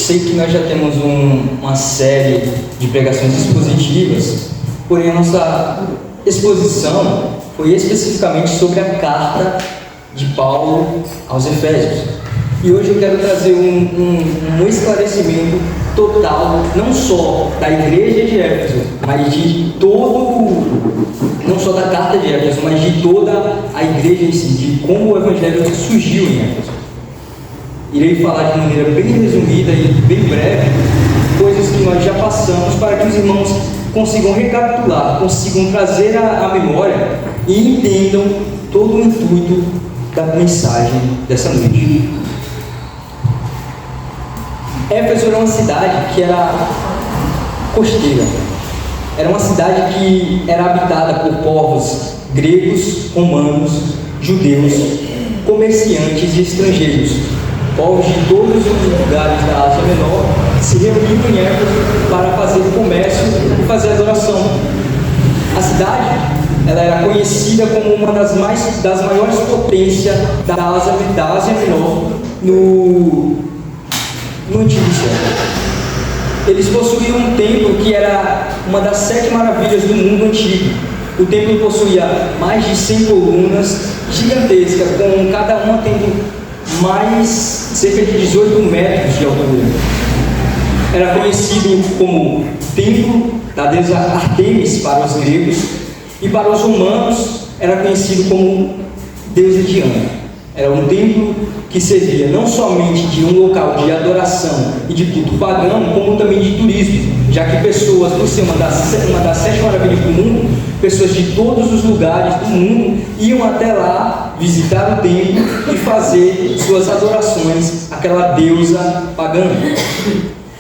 sei que nós já temos uma série de pregações expositivas, porém a nossa exposição foi especificamente sobre a carta de Paulo aos Efésios. E hoje eu quero trazer um esclarecimento total, não só da igreja de Éfeso, mas de não só da carta de Éfeso, mas de toda a igreja em si, de como o evangelho surgiu em Éfeso. Irei falar de maneira bem resumida e bem breve coisas que nós já passamos, para que os irmãos consigam recapitular, consigam trazer à memória e entendam todo o intuito da mensagem dessa noite. Éfeso era uma cidade que era costeira. Era uma cidade que era habitada por povos gregos, romanos, judeus, comerciantes e estrangeiros. Povos de todos os lugares da Ásia Menor se reuniam em Éfeso para fazer comércio e fazer adoração. A cidade ela era conhecida como uma das maiores potências da Ásia Menor no Antigo Século. Eles possuíam um templo que era uma das 7 maravilhas do mundo antigo. O templo possuía mais de 100 colunas gigantescas, com cada uma tendo mais cerca de 18 metros de altura. Era conhecido como templo da deusa Artemis para os gregos, e para os romanos era conhecido como deusa Diana. Era um templo que servia não somente de um local de adoração e de culto pagão, como também de turismo, já que pessoas, por ser uma das 7 maravilhas do mundo, pessoas de todos os lugares do mundo iam até lá visitar o templo e fazer suas adorações àquela deusa pagã.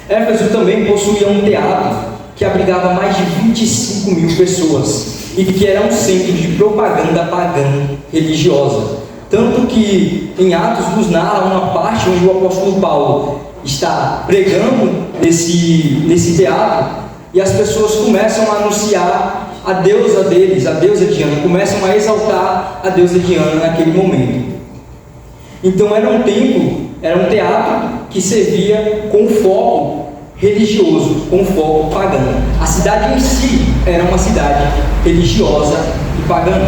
Éfeso também possuía um teatro que abrigava mais de 25 mil pessoas e que era um centro de propaganda pagã religiosa. Tanto que em Atos nos narra uma parte onde o apóstolo Paulo está pregando nesse teatro e as pessoas começam a anunciar a deusa deles, a deusa Diana, começam a exaltar a deusa Diana naquele momento. Então era um teatro que servia com foco religioso, com foco pagão. A cidade em si era uma cidade religiosa e pagã.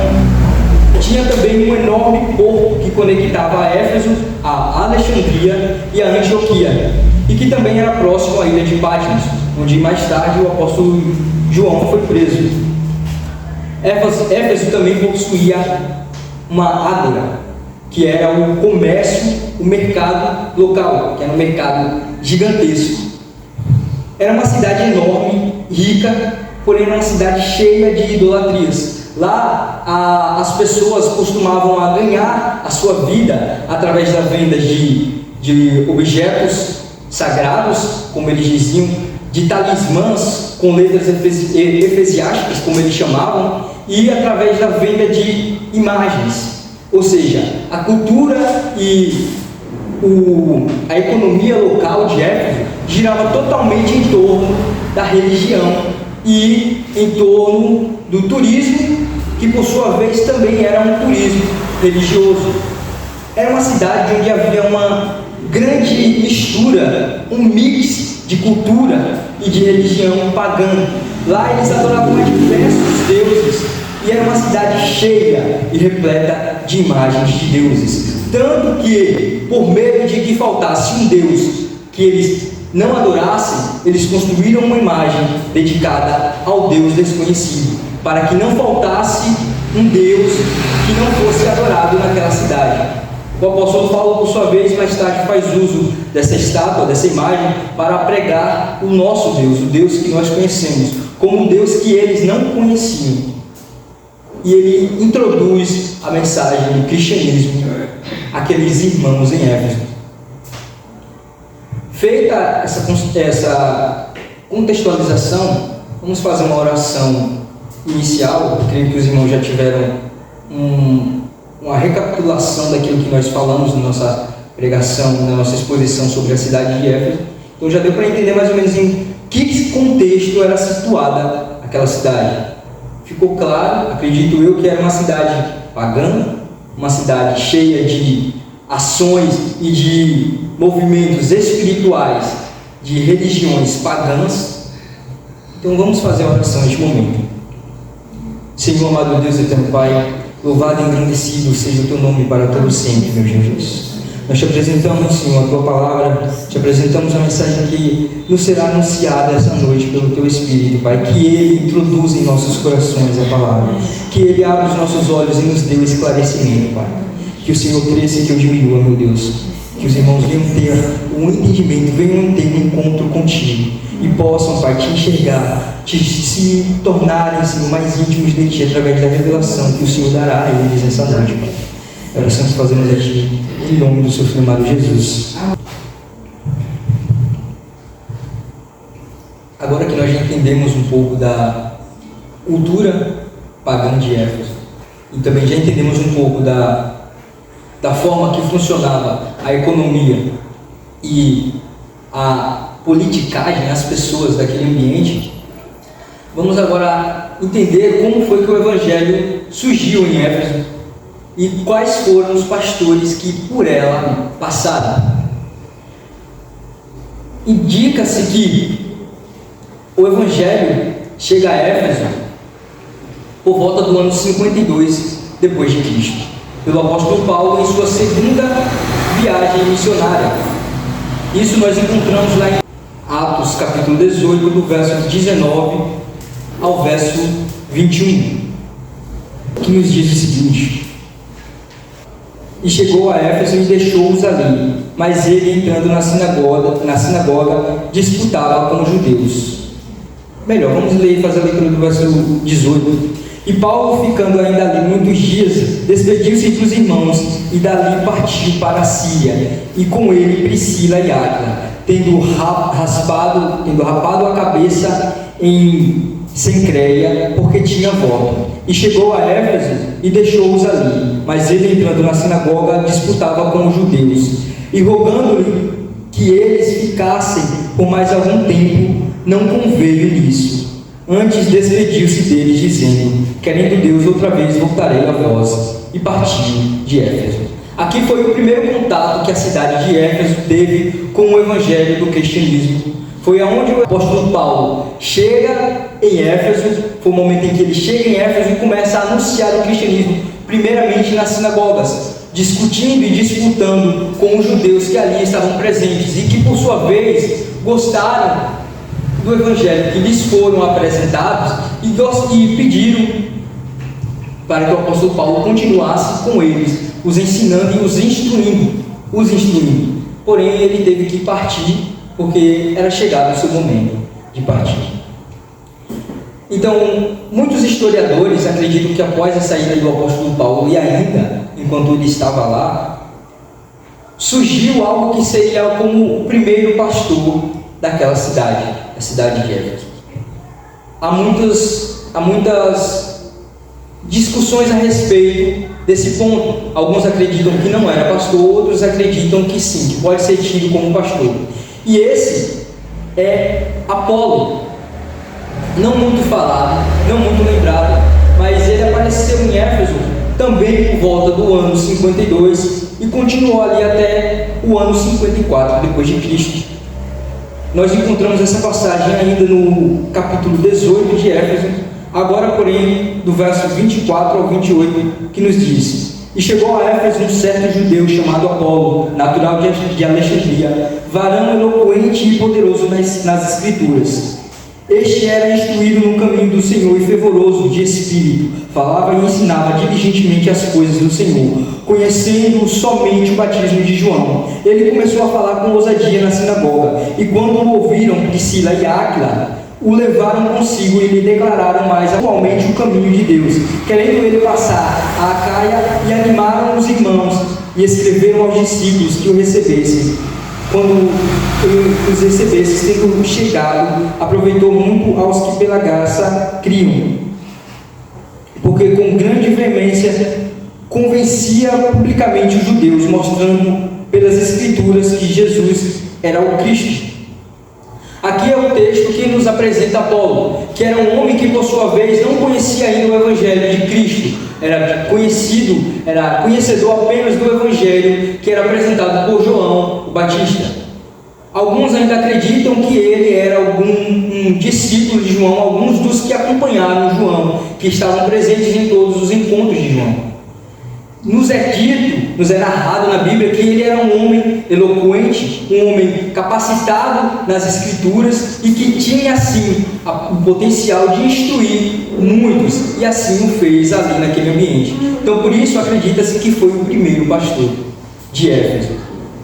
Tinha também um enorme porto que conectava a Éfeso, a Alexandria e a Antioquia, e que também era próximo à ilha de Patmos, onde mais tarde o apóstolo João foi preso. Éfeso também possuía uma ágora, que era o comércio, o mercado local, que era um mercado gigantesco. Era uma cidade enorme, rica, porém era uma cidade cheia de idolatrias. Lá as pessoas costumavam a ganhar a sua vida através da venda de objetos sagrados, como eles diziam, de talismãs com letras efesiásticas, como eles chamavam, e através da venda de imagens. Ou seja, a cultura e a economia local de Éfeso girava totalmente em torno da religião e em torno do turismo, que por sua vez também era um turismo religioso. Era uma cidade onde havia uma grande mistura, um mix de cultura e de religião pagã. Lá eles adoravam a diversos deuses e era uma cidade cheia e repleta de imagens de deuses. Tanto que, por medo de que faltasse um deus que eles não adorassem, eles construíram uma imagem dedicada ao Deus desconhecido, para que não faltasse um Deus que não fosse adorado naquela cidade. O apóstolo Paulo, por sua vez, mais tarde faz uso dessa estátua, dessa imagem, para pregar o nosso Deus, o Deus que nós conhecemos, como um Deus que eles não conheciam. E ele introduz a mensagem do cristianismo àqueles irmãos em Éfeso. Feita essa contextualização, vamos fazer uma oração inicial. Eu creio que os irmãos já tiveram uma recapitulação daquilo que nós falamos na nossa pregação, na nossa exposição sobre a cidade de Éfeso. Então já deu para entender mais ou menos em que contexto era situada aquela cidade. Ficou claro, acredito eu, que era uma cidade pagã, uma cidade cheia de ações e de movimentos espirituais de religiões pagãs. Então vamos fazer a oração neste momento. Senhor, amado Deus eterno Pai, louvado e engrandecido seja o Teu nome para todo sempre, meu Jesus. Nós te apresentamos, Senhor, a Tua palavra, te apresentamos a mensagem que nos será anunciada essa noite pelo Teu Espírito, Pai, que Ele introduza em nossos corações a palavra, que Ele abra os nossos olhos e nos dê o esclarecimento, Pai. Que o Senhor cresça e que eu diminua, meu Deus. Que os irmãos venham ter um entendimento, venham ter um encontro contigo e possam, Pai, te enxergar, se tornarem, Senhor, mais íntimos de Ti através da revelação que o Senhor dará a eles nessa noite, Pai. É a oração que fazemos aqui em nome do Seu Filho amado Jesus. Agora que nós já entendemos um pouco da cultura pagã de Éfeso e também já entendemos um pouco da forma que funcionava a economia e a politicagem, as pessoas daquele ambiente, vamos agora entender como foi que o Evangelho surgiu em Éfeso e quais foram os pastores que por ela passaram. Indica-se que o Evangelho chega a Éfeso por volta do ano 52 depois de Cristo, pelo apóstolo Paulo em sua segunda viagem missionária. Isso nós encontramos lá em Atos capítulo 18, do verso 19 ao verso 21, que nos diz o seguinte: e chegou a Éfeso e deixou-os ali, mas ele, entrando na sinagoga, disputava com os judeus. Melhor, vamos ler e fazer a leitura do verso 18. E Paulo, ficando ainda ali muitos dias, despediu-se dos irmãos e dali partiu para a Síria, e com ele Priscila e Áquila, tendo rapado a cabeça em Cencreia, porque tinha voto. E chegou a Éfeso e deixou-os ali, mas ele, entrando na sinagoga, disputava com os judeus, e rogando-lhe que eles ficassem por mais algum tempo, não conveio nisso. Antes despediu-se deles, dizendo: querendo Deus, outra vez voltarei a vós. E partiu de Éfeso. Aqui foi o primeiro contato que a cidade de Éfeso teve com o evangelho do cristianismo. Foi aonde o apóstolo Paulo chega em Éfeso, foi o momento em que ele chega em Éfeso e começa a anunciar o cristianismo, primeiramente nas sinagogas, discutindo e disputando com os judeus que ali estavam presentes e que, por sua vez, gostaram do evangelho que lhes foram apresentados e pediram para que o apóstolo Paulo continuasse com eles, os ensinando e os instruindo. Porém, ele teve que partir, porque era chegado o seu momento de partir. Então, muitos historiadores acreditam que após a saída do apóstolo Paulo, e ainda enquanto ele estava lá, surgiu algo que seria como o primeiro pastor daquela cidade, a cidade de Éfeso. Há muitas discussões a respeito desse ponto. Alguns acreditam que não era pastor, outros acreditam que sim, que pode ser tido como pastor. E esse é Apolo, não muito falado, não muito lembrado, mas ele apareceu em Éfeso também por volta do ano 52 e continuou ali até o ano 54 depois de Cristo. Nós encontramos essa passagem ainda no capítulo 18 de Éfeso, agora porém do verso 24 ao 28, que nos diz: e chegou a Éfeso um certo judeu chamado Apolo, natural de Alexandria, varão eloquente e poderoso nas escrituras. Este era instruído no caminho do Senhor e fervoroso de espírito, falava e ensinava diligentemente as coisas do Senhor, conhecendo somente o batismo de João. Ele começou a falar com ousadia na sinagoga, e quando o ouviram, Priscila e Áquila o levaram consigo e lhe declararam mais atualmente o caminho de Deus, querendo ele passar a Acaia, e animaram os irmãos e escreveram aos discípulos que o recebessem. Quando os recebesse, tendo chegado, aproveitou muito aos que pela graça criam, porque com grande veemência convencia publicamente os judeus, mostrando pelas escrituras que Jesus era o Cristo. Aqui é o texto que nos apresenta Apolo, que era um homem que por sua vez não conhecia ainda o evangelho de Cristo, era conhecedor apenas do evangelho que era apresentado por João o Batista. Alguns ainda acreditam que ele era um discípulo de João, alguns dos que acompanharam João, que estavam presentes em todos os encontros de João. Nos é narrado na Bíblia que ele era um homem eloquente, um homem capacitado nas Escrituras e que tinha, assim, o potencial de instruir muitos, e assim o fez ali naquele ambiente. Então, por isso, acredita-se que foi o primeiro pastor de Éfeso.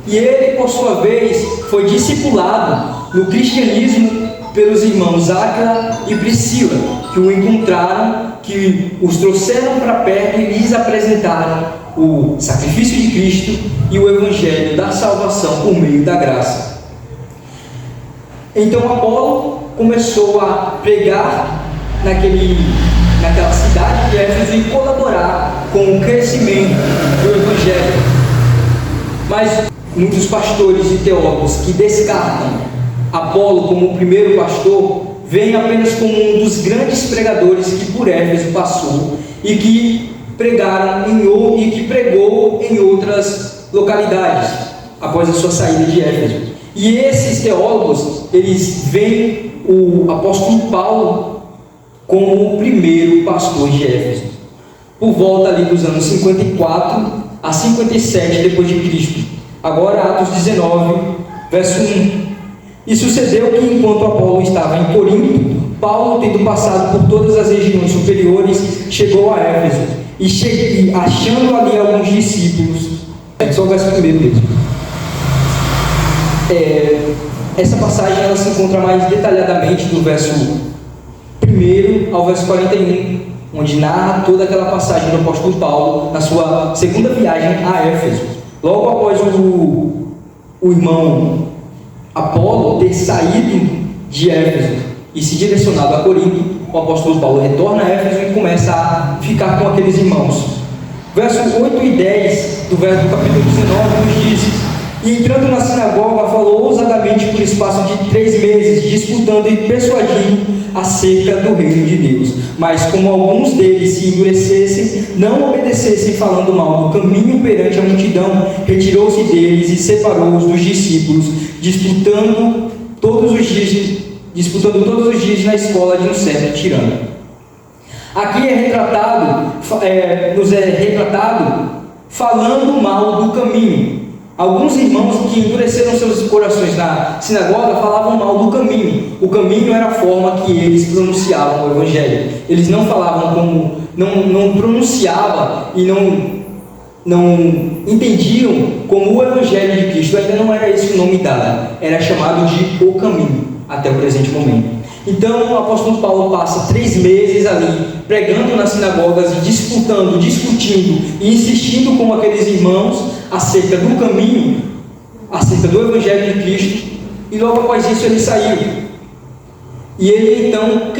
E ele, por sua vez, foi discipulado no cristianismo pelos irmãos Áquila e Priscila, que o encontraram, que os trouxeram para perto e lhes apresentaram o sacrifício de Cristo e o evangelho da salvação por meio da graça. Então Apolo começou a pregar naquela cidade de Éfeso e colaborar com o crescimento do evangelho. Mas muitos pastores e teólogos que descartam Apolo como o primeiro pastor veem apenas como um dos grandes pregadores que por Éfeso passou e que pregou em outras localidades após a sua saída de Éfeso. E esses teólogos, eles veem o apóstolo Paulo como o primeiro pastor de Éfeso, por volta ali dos anos 54 a 57 depois de Cristo. Agora Atos 19, verso 1. E sucedeu que, enquanto Apolo estava em Corinto, Paulo, tendo passado por todas as regiões superiores, chegou a Éfeso, e achando ali alguns discípulos, só o verso 1 mesmo. Essa passagem ela se encontra mais detalhadamente do verso 1 ao verso 41, onde narra toda aquela passagem do apóstolo Paulo na sua segunda viagem a Éfeso. Logo após o irmão Apolo ter saído de Éfeso e se direcionado a Corinto, o apóstolo Paulo retorna a Éfeso e começa a ficar com aqueles irmãos. Versos 8 e 10 do capítulo 19 nos diz: e entrando na sinagoga, falou ousadamente por espaço de 3 meses, disputando e persuadindo acerca do reino de Deus. Mas como alguns deles se endurecessem, não obedecessem, falando mal do caminho perante a multidão, retirou-se deles e separou-os dos discípulos, disputando todos os dias na escola de um certo tirano. Aqui nos é retratado falando mal do caminho. Alguns irmãos que endureceram seus corações na sinagoga falavam mal do caminho. O caminho era a forma que eles pronunciavam o evangelho. Eles não falavam como, não pronunciavam e não entendiam como o evangelho de Cristo. Ainda não era esse o nome dado, era chamado de o caminho, até o presente momento. Então o apóstolo Paulo passa 3 meses ali, pregando nas sinagogas, discutindo e insistindo com aqueles irmãos acerca do caminho, acerca do evangelho de Cristo, e logo após isso ele saiu. E ele então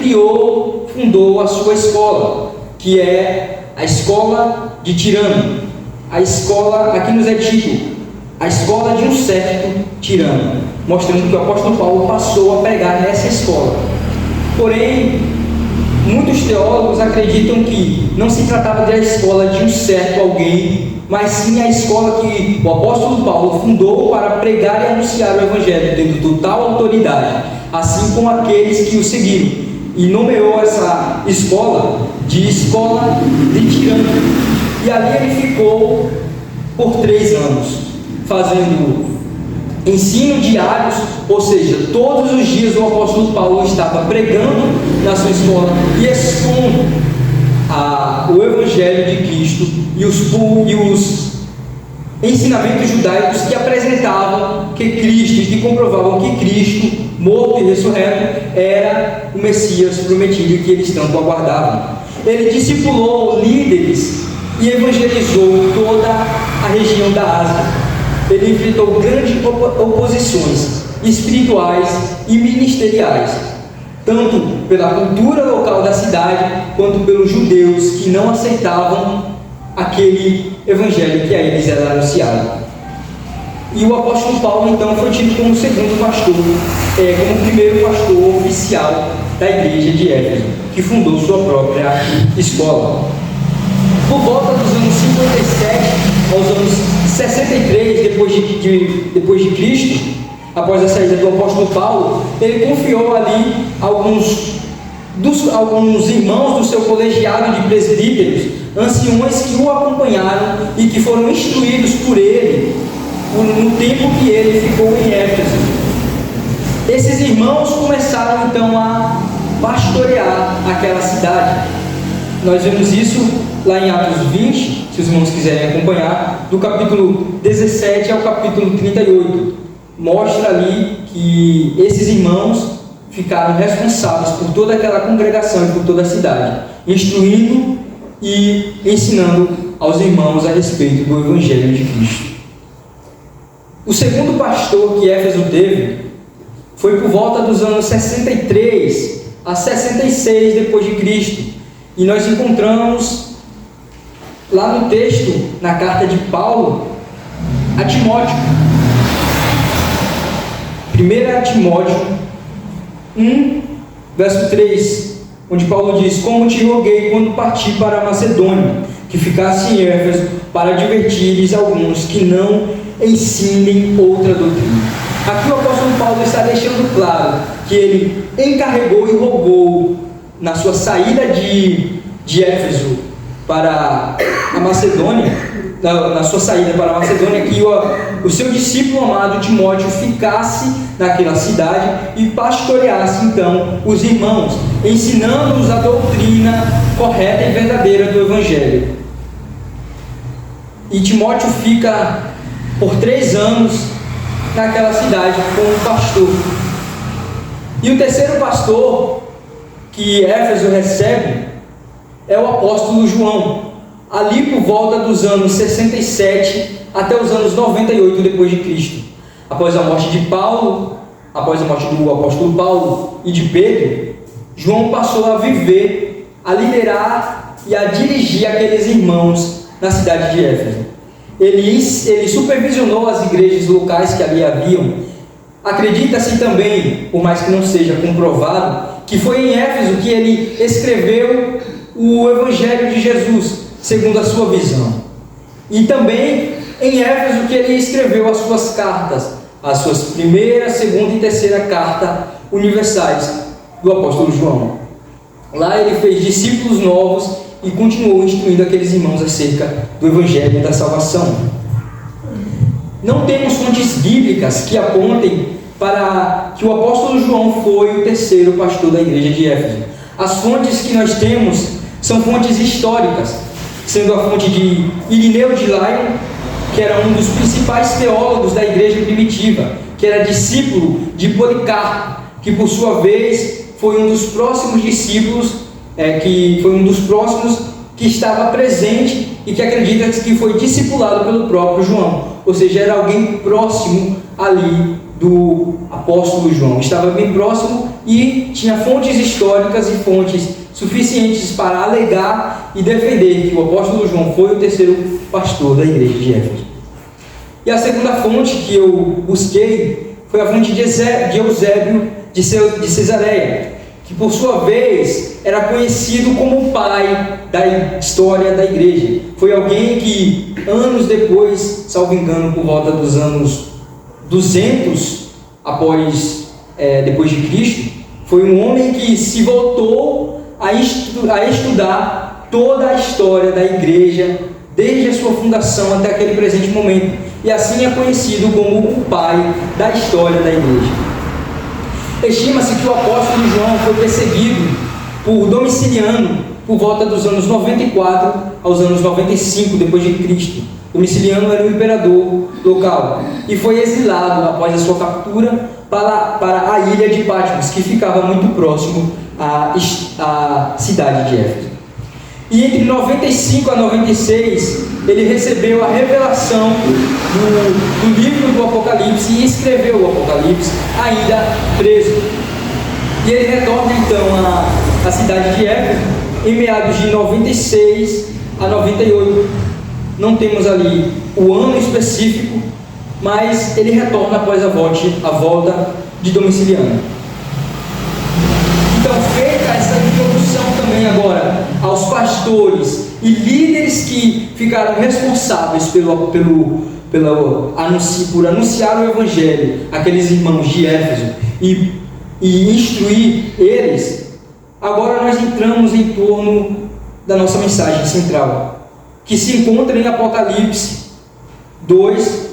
fundou a sua escola, que é a escola de Tirano. A escola, aqui nos é dito, a escola de um certo tirano, mostrando que o apóstolo Paulo passou a pregar nessa escola. Porém, muitos teólogos acreditam que não se tratava da escola de um certo alguém, mas sim a escola que o apóstolo Paulo fundou para pregar e anunciar o evangelho, tendo total autoridade, assim como aqueles que o seguiram, e nomeou essa escola de escola de tirano. E ali ele ficou por 3 anos, fazendo ensino diários, ou seja, todos os dias o apóstolo Paulo estava pregando na sua escola e expondo o evangelho de Cristo e os ensinamentos judaicos que apresentavam que Cristo, que comprovavam que Cristo, morto e ressurreto, era o Messias prometido e que eles tanto aguardavam. Ele discipulou líderes e evangelizou toda a região da Ásia. Ele enfrentou grandes oposições espirituais e ministeriais, tanto pela cultura local da cidade, quanto pelos judeus que não aceitavam aquele evangelho que a eles era anunciado. E o apóstolo Paulo então foi tido como segundo pastor, como primeiro pastor oficial da igreja de Éfeso, que fundou sua própria escola. Por volta dos anos 57 aos anos 63 depois de Cristo, após a saída do apóstolo Paulo, ele confiou ali alguns irmãos do seu colegiado de presbíteros, anciões que o acompanharam e que foram instruídos por ele no tempo que ele ficou em Éfeso. Esses irmãos começaram então a pastorear aquela cidade. Nós vemos isso lá em Atos 20, se os irmãos quiserem acompanhar, do capítulo 17 ao capítulo 38. Mostra ali que esses irmãos ficaram responsáveis por toda aquela congregação e por toda a cidade, instruindo e ensinando aos irmãos a respeito do Evangelho de Cristo. O segundo pastor que Éfeso teve foi por volta dos anos 63 a 66 depois de Cristo. E nós encontramos lá no texto, na carta de Paulo a Timóteo. 1 Timóteo 1, verso 3, onde Paulo diz: como te roguei quando parti para a Macedônia, que ficasse em Éfeso, para advertir-lhes alguns que não ensinem outra doutrina. Aqui o apóstolo Paulo está deixando claro que ele encarregou e rogou na sua saída de Éfeso para a Macedônia, na sua saída para a Macedônia, que o seu discípulo amado Timóteo ficasse naquela cidade e pastoreasse então os irmãos, ensinando-os a doutrina correta e verdadeira do Evangelho. E Timóteo fica por 3 anos naquela cidade como pastor. E o terceiro pastor que Éfeso recebe é o apóstolo João, ali por volta dos anos 67 até os anos 98 depois de Cristo. Após a morte de Paulo, após a morte do apóstolo Paulo e de Pedro, João passou a viver, a liderar e a dirigir aqueles irmãos na cidade de Éfeso. Ele supervisionou as igrejas locais que ali haviam. Acredita-se também, por mais que não seja comprovado, que foi em Éfeso que ele escreveu o Evangelho de Jesus, segundo a sua visão. E também em Éfeso que ele escreveu as suas cartas, as suas primeira, segunda e terceira carta universais do apóstolo João. Lá ele fez discípulos novos e continuou instruindo aqueles irmãos acerca do Evangelho da salvação. Não temos fontes bíblicas que apontem para que o apóstolo João foi o terceiro pastor da igreja de Éfeso. As fontes que nós temos são fontes históricas, sendo a fonte de Irineu de Lyon, que era um dos principais teólogos da igreja primitiva, que era discípulo de Policarpo, que por sua vez foi um dos próximos discípulos, que estava presente e que acredita que foi discipulado pelo próprio João, ou seja, era alguém próximo ali do apóstolo João, estava bem próximo e tinha fontes históricas e fontes suficientes para alegar e defender que o apóstolo João foi o terceiro pastor da igreja de Éfeso. E a segunda fonte que eu busquei foi a fonte de Eusébio de Cesareia, que por sua vez era conhecido como o pai da história da igreja. Foi alguém que anos depois, salvo engano, por volta dos anos 200 depois de Cristo, foi um homem que se voltou a estudar toda a história da igreja, desde a sua fundação até aquele presente momento, e assim é conhecido como o pai da história da igreja. Estima-se que o apóstolo João foi perseguido por Domiciano por volta dos anos 94 aos anos 95 depois de Cristo. Domiciano era o imperador local e foi exilado após a sua captura para a ilha de Patmos, que ficava muito próximo à cidade de Éfeso. E entre 95 a 96, ele recebeu a revelação do livro do Apocalipse e escreveu o Apocalipse, ainda preso. E ele retorna então à cidade de Éfeso em meados de 96 a 98. Não temos ali o ano específico, mas ele retorna após a volta de Domiciano. Então, feita essa introdução também agora aos pastores e líderes que ficaram responsáveis por anunciar o Evangelho àqueles irmãos de Éfeso e instruir eles, agora nós entramos em torno da nossa mensagem central, que se encontra em Apocalipse 2,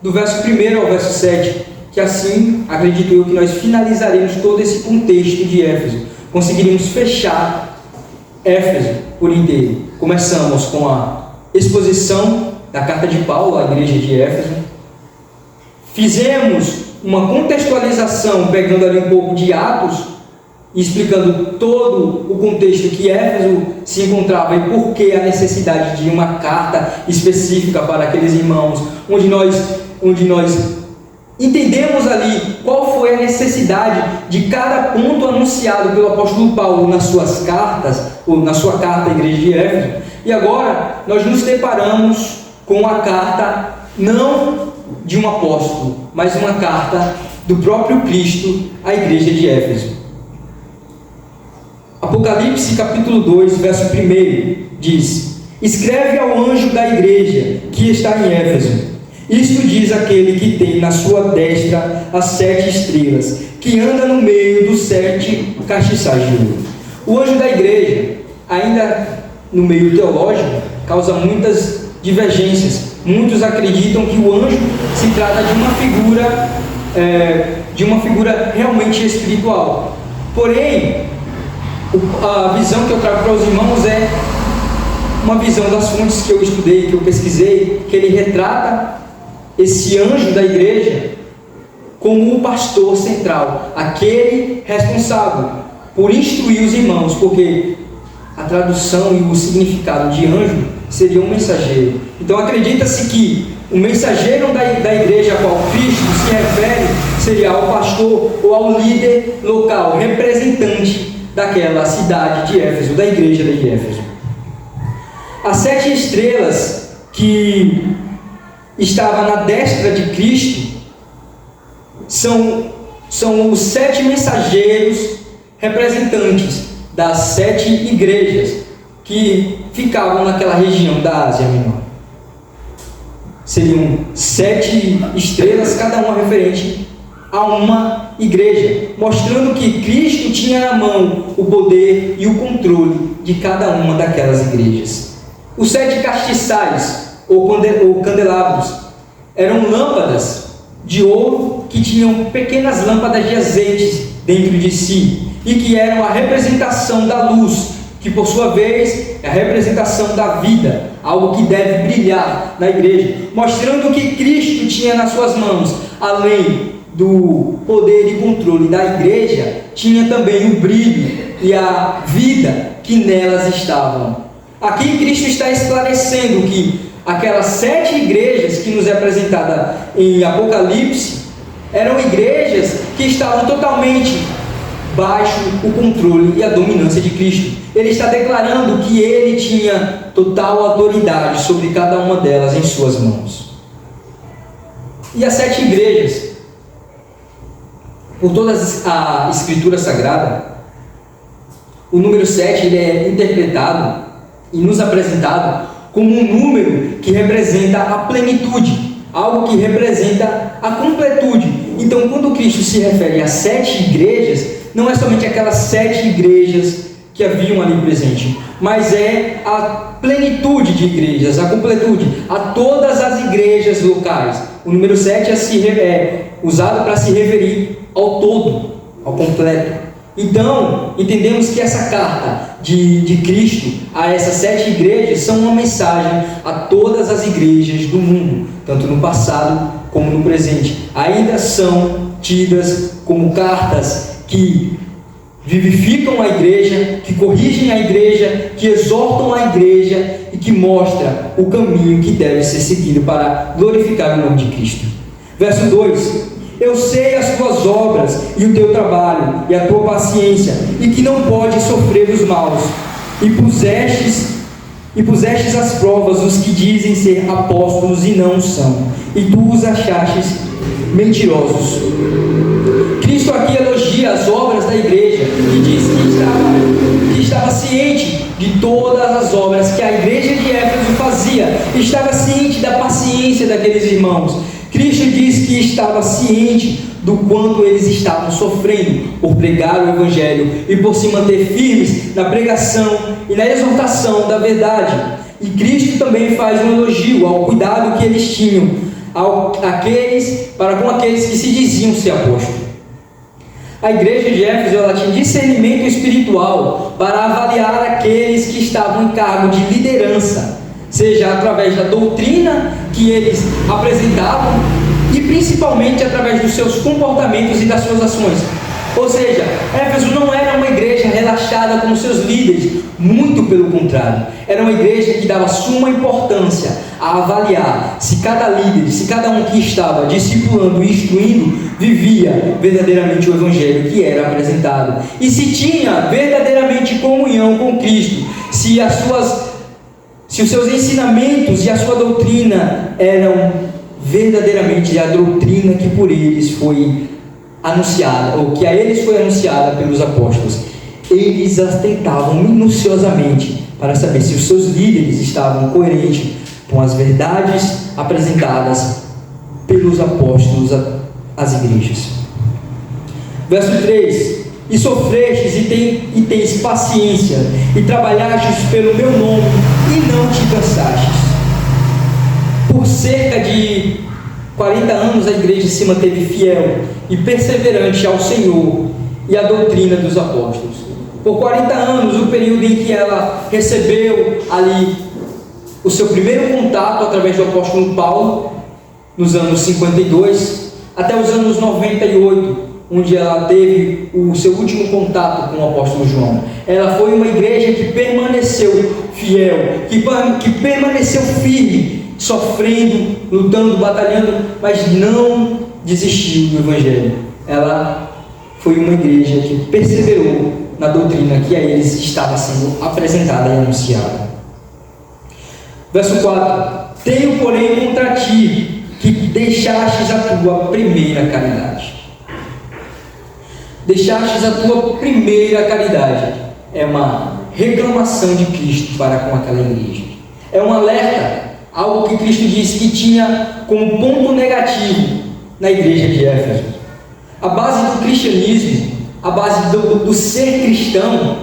do verso 1 ao verso 7, que assim, acredito eu, que nós finalizaremos todo esse contexto de Éfeso, conseguiremos fechar Éfeso por inteiro. Começamos com a exposição da carta de Paulo à igreja de Éfeso, fizemos uma contextualização, pegando ali um pouco de Atos, e explicando todo o contexto que Éfeso se encontrava e por que a necessidade de uma carta específica para aqueles irmãos, onde nós entendemos ali qual foi a necessidade de cada ponto anunciado pelo apóstolo Paulo nas suas cartas, ou na sua carta à igreja de Éfeso. E agora nós nos deparamos com a carta não de um apóstolo, mas uma carta do próprio Cristo à igreja de Éfeso. Apocalipse capítulo 2, verso 1 diz: escreve ao anjo da igreja que está em Éfeso, isto diz aquele que tem na sua destra as 7 estrelas, que anda no meio dos 7 castiçais de ouro. O anjo da igreja, ainda no meio teológico, causa muitas divergências. Muitos acreditam que o anjo se trata de uma figura realmente espiritual. Porém, a visão que eu trago para os irmãos é uma visão das fontes que eu estudei, que eu pesquisei, que ele retrata esse anjo da igreja como o pastor central, aquele responsável por instruir os irmãos, porque a tradução e o significado de anjo seria um mensageiro. Então acredita-se que o mensageiro da igreja a qual Cristo se refere seria ao pastor ou ao líder local, representante daquela cidade de Éfeso, da igreja de Éfeso. As 7 estrelas que estavam na destra de Cristo são os 7 mensageiros representantes das 7 igrejas que ficavam naquela região da Ásia Menor. Seriam 7 estrelas, cada uma referente a uma igreja, mostrando que Cristo tinha na mão o poder e o controle de cada uma daquelas igrejas. Os 7 castiçais, ou candelabros, eram lâmpadas de ouro que tinham pequenas lâmpadas de azeite dentro de si, e que eram a representação da luz, que por sua vez é a representação da vida, algo que deve brilhar na igreja, mostrando que Cristo tinha nas suas mãos, além do poder e controle da igreja, tinha também o brilho e a vida que nelas estavam. Aqui Cristo está esclarecendo que aquelas 7 igrejas que nos é apresentada em Apocalipse eram igrejas que estavam totalmente baixo o controle e a dominância de Cristo. Ele está declarando que ele tinha total autoridade sobre cada uma delas em suas mãos. E as 7 igrejas, por toda a Escritura Sagrada, o número 7 ele é interpretado e nos apresentado como um número que representa a plenitude, algo que representa a completude. Então, quando Cristo se refere a 7 igrejas, não é somente aquelas 7 igrejas que haviam ali presente, mas é a plenitude de igrejas, a completude, a todas as igrejas locais. O número 7 é usado para se referir ao todo, ao completo. Então, entendemos que essa carta de Cristo a essas 7 igrejas são uma mensagem a todas as igrejas do mundo, tanto no passado como no presente. Ainda são tidas como cartas que vivificam a igreja, que corrigem a igreja, que exortam a igreja e que mostram o caminho que deve ser seguido para glorificar o nome de Cristo. Verso 2: eu sei as tuas obras e o teu trabalho e a tua paciência, e que não podes sofrer os maus, e pusestes às provas os que dizem ser apóstolos e não são, e tu os achastes mentirosos. Cristo aqui elogia as obras da igreja e diz que estava ciente de todas as obras que a igreja de Éfeso fazia, estava ciente da paciência daqueles daqueles irmãos. Cristo diz que estava ciente do quanto eles estavam sofrendo por pregar o Evangelho e por se manter firmes na pregação e na exortação da verdade. E Cristo também faz um elogio ao cuidado que eles tinham para com aqueles que se diziam ser apóstolos. A igreja de Éfeso, ela tinha discernimento espiritual para avaliar aqueles que estavam em cargo de liderança, seja através da doutrina que eles apresentavam e principalmente através dos seus comportamentos e das suas ações. Ou seja, Éfeso não era uma igreja relaxada como seus líderes, muito pelo contrário. Era uma igreja que dava suma importância a avaliar se cada líder, se cada um que estava discipulando e instruindo, vivia verdadeiramente o Evangelho que era apresentado. E se tinha verdadeiramente comunhão com Cristo, se os seus ensinamentos e a sua doutrina eram verdadeiramente a doutrina que por eles foi anunciada, ou que a eles foi anunciada pelos apóstolos. Eles atentavam minuciosamente para saber se os seus líderes estavam coerentes com as verdades apresentadas pelos apóstolos às igrejas. Verso 3: E sofrestes e tens paciência, e trabalhastes pelo meu nome, e não te cansastes. Por cerca de 40 anos a igreja se manteve fiel e perseverante ao Senhor e à doutrina dos apóstolos. Por 40 anos, o período em que ela recebeu ali o seu primeiro contato através do apóstolo Paulo, nos anos 52, até os anos 98, onde ela teve o seu último contato com o apóstolo João. Ela foi uma igreja que permaneceu fiel, que permaneceu firme, sofrendo, lutando, batalhando, mas não desistiu do Evangelho. Ela foi uma igreja que perseverou na doutrina que a eles estava sendo apresentada e anunciada. Verso 4: Tenho, porém, contra ti que deixastes a tua primeira caridade. Deixastes a tua primeira caridade. É uma reclamação de Cristo para com aquela igreja. É um alerta, algo que Cristo disse que tinha como ponto negativo na igreja de Éfeso. A base do cristianismo, a base do ser cristão,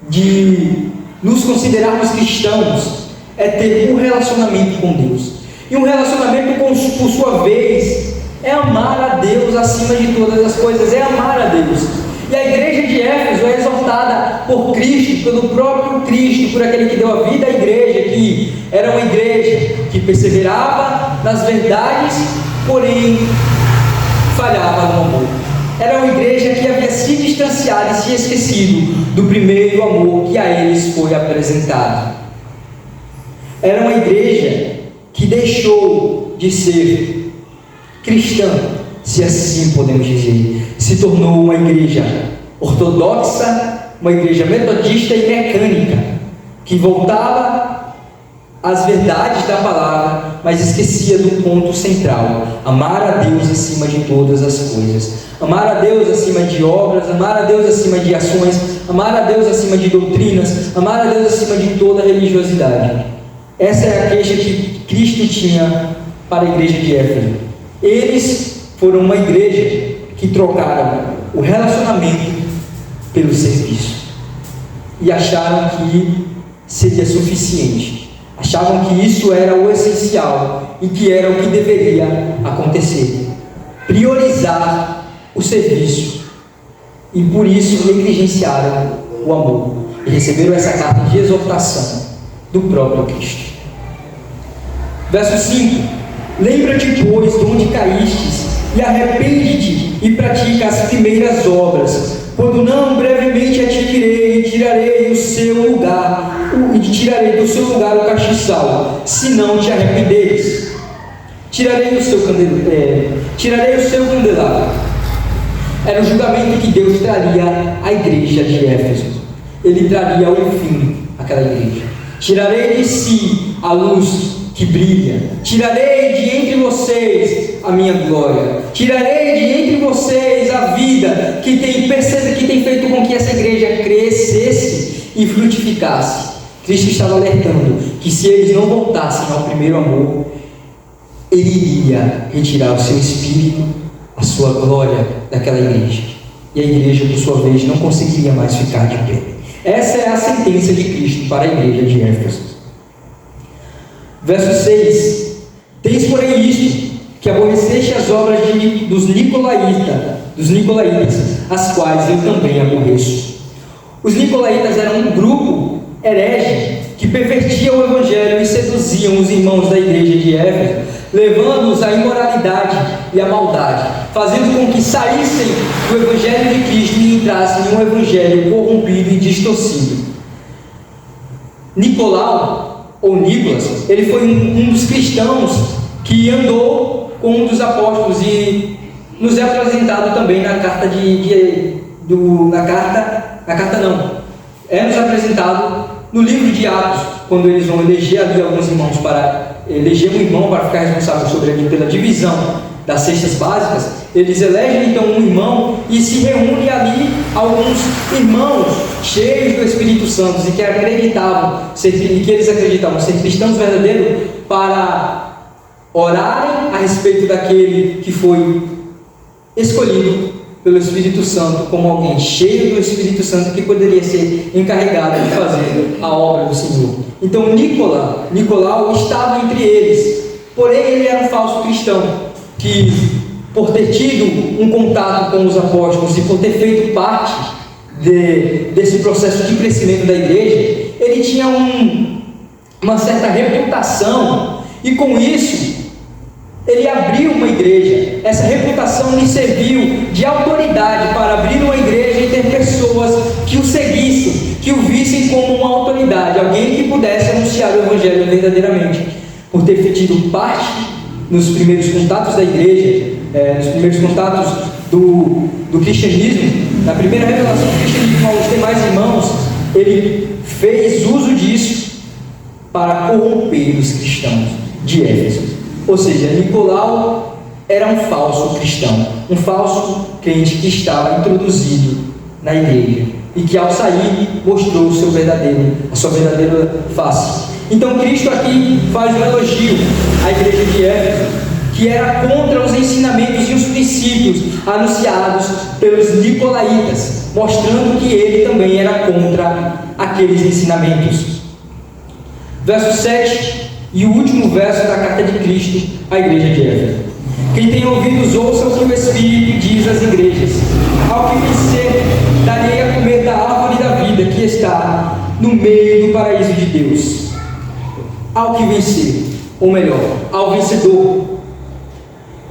de nos considerarmos cristãos, é ter um relacionamento com Deus. E um relacionamento, por sua vez, é amar a Deus acima de todas as coisas, é amar a Deus. E a igreja de Éfeso é exortada por Cristo, pelo próprio Cristo, por aquele que deu a vida à igreja, que era uma igreja que perseverava nas verdades, porém falhava no amor. Era uma igreja que havia se distanciado e se esquecido do primeiro amor que a eles foi apresentado. Era uma igreja que deixou de ser cristã, se assim podemos dizer, se tornou uma igreja ortodoxa, uma igreja metodista e mecânica, que voltava às verdades da palavra, mas esquecia do ponto central: amar a Deus acima de todas as coisas, amar a Deus acima de obras, amar a Deus acima de ações, amar a Deus acima de doutrinas, amar a Deus acima de toda religiosidade. Essa é a queixa que Cristo tinha para a igreja de Éfeso. Eles foram uma igreja que trocaram o relacionamento pelo serviço e acharam que seria suficiente, achavam que isso era o essencial e que era o que deveria acontecer: priorizar o serviço, e por isso negligenciaram o amor e receberam essa carta de exortação do próprio Cristo. Verso 5: Lembra-te, pois, de onde caístes, e arrepende-te e pratica as primeiras obras. Quando não, brevemente a te tirei e tirarei do seu lugar o castiçal, se não te arrependeres. Tirarei o seu candelabro. Era o julgamento que Deus traria à igreja de Éfeso. Ele traria o fim àquela igreja. Tirarei de si a luz que brilha, tirarei de entre vocês a minha glória, tirarei de entre vocês a vida que tem feito com que essa igreja crescesse e frutificasse. Cristo estava alertando que se eles não voltassem ao primeiro amor, ele iria retirar o seu espírito, a sua glória daquela igreja. E a igreja, por sua vez, não conseguiria mais ficar de pé. Essa é a sentença de Cristo para a igreja de Éfeso. Verso 6: Tens, porém, isto, que aborreceste as obras dos nicolaítas, as quais eu também aborreço. Os nicolaítas eram um grupo herege que pervertia o evangelho e seduziam os irmãos da igreja de Éfeso, levando-os à imoralidade e à maldade, fazendo com que saíssem do evangelho de Cristo e entrassem em um evangelho corrompido e distorcido. Nicolau, ou Nicolas, ele foi um dos cristãos que andou com um dos apóstolos e nos é apresentado também na carta é nos apresentado no livro de Atos, quando eles vão eleger ali alguns irmãos para eleger um irmão para ficar responsável sobre ali pela divisão das cestas básicas. Eles elegem então um irmão e se reúne ali alguns irmãos cheios do Espírito Santo e que eles acreditavam ser cristãos verdadeiros, para orarem a respeito daquele que foi escolhido pelo Espírito Santo como alguém cheio do Espírito Santo que poderia ser encarregado de fazer a obra do Senhor. Então Nicolau estava entre eles, porém ele era um falso cristão que, por ter tido um contato com os apóstolos e por ter feito parte desse processo de crescimento da igreja, ele tinha uma certa reputação, e com isso ele abriu uma igreja. Essa reputação lhe serviu de autoridade para abrir uma igreja e ter pessoas que o seguissem, que o vissem como uma autoridade, alguém que pudesse anunciar o evangelho verdadeiramente. Por ter tido parte nos primeiros contatos da igreja, nos primeiros contatos do cristianismo, na primeira revelação do cristianismo aos demais irmãos, ele fez uso disso para corromper os cristãos de Éfeso. Ou seja, Nicolau era um falso cristão, um falso crente que estava introduzido na igreja e que, ao sair, mostrou a sua verdadeira face. Então Cristo aqui faz um elogio à igreja de Éfeso, que era contra os ensinamentos e os princípios anunciados pelos nicolaítas, mostrando que ele também era contra aqueles ensinamentos. Verso 7 e o último verso da carta de Cristo à igreja de Éfeso: Quem tem ouvidos, ouça o que o Espírito diz às igrejas. Ao que vencer, darei a comer da árvore da vida que está no meio do paraíso de Deus. Ao que vencer, ou melhor, ao vencedor.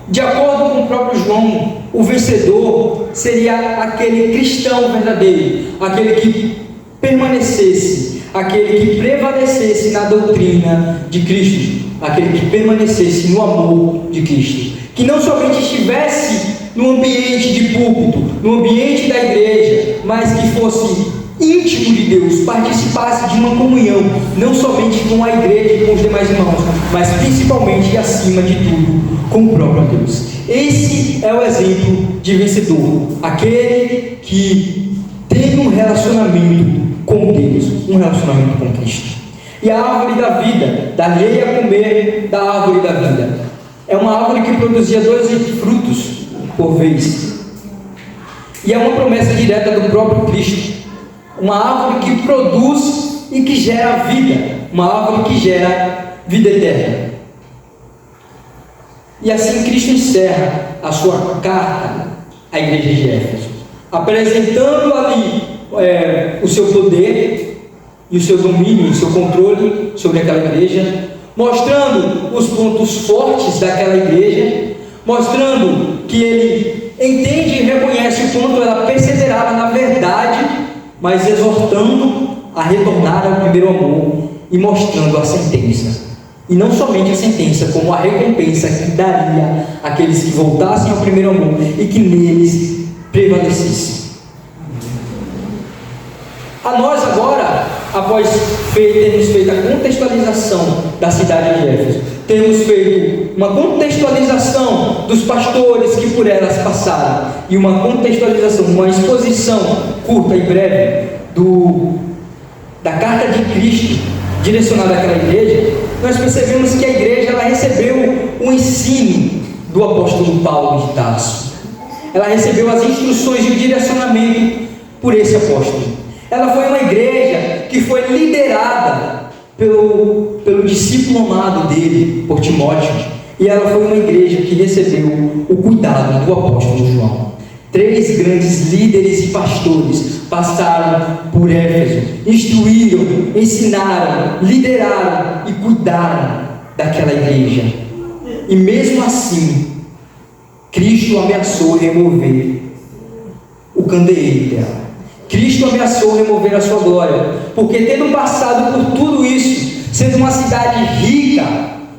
De acordo com o próprio João, o vencedor seria aquele cristão verdadeiro, aquele que permanecesse, aquele que prevalecesse na doutrina de Cristo, aquele que permanecesse no amor de Cristo, que não somente estivesse no ambiente de púlpito, no ambiente da igreja, mas que fosse íntimo de Deus, participasse de uma comunhão, não somente com a igreja e com os demais irmãos, mas principalmente e acima de tudo, com o próprio Deus. Esse é o exemplo de vencedor, aquele que tem um relacionamento com Deus, um relacionamento com Cristo. E a árvore da vida, dar-lhe a comer da árvore da vida. É uma árvore que produzia 12 frutos por vez. E é uma promessa direta do próprio Cristo. Uma árvore que produz e que gera vida. Uma árvore que gera vida eterna. E assim Cristo encerra a sua carta à igreja de Éfeso, apresentando ali o seu poder e o seu domínio, o seu controle sobre aquela igreja, mostrando os pontos fortes daquela igreja, mostrando que ele entende e reconhece o quanto ela perseverava na verdade, mas exortando a retornar ao primeiro amor e mostrando a sentença. E não somente a sentença, como a recompensa que daria àqueles que voltassem ao primeiro amor e que neles prevalecessem. A nós agora, após termos feito a contextualização da cidade de Éfeso, temos feito uma contextualização dos pastores que por elas passaram, e uma contextualização, uma exposição curta e breve da carta de Cristo direcionada àquela igreja. nós percebemos que a igreja ela recebeu o ensino do apóstolo Paulo de Tarso. Ela recebeu as instruções e o direcionamento por esse apóstolo. Ela foi uma igreja que foi liderada pelo discípulo amado dele, por Timóteo. E ela foi uma igreja que recebeu o cuidado do apóstolo João. 3 grandes líderes e pastores passaram por Éfeso, instruíram, ensinaram, lideraram e cuidaram daquela igreja. E mesmo assim, Cristo ameaçou remover o candeeiro dela. Cristo ameaçou remover a sua glória, porque tendo passado por tudo isso, sendo uma cidade rica,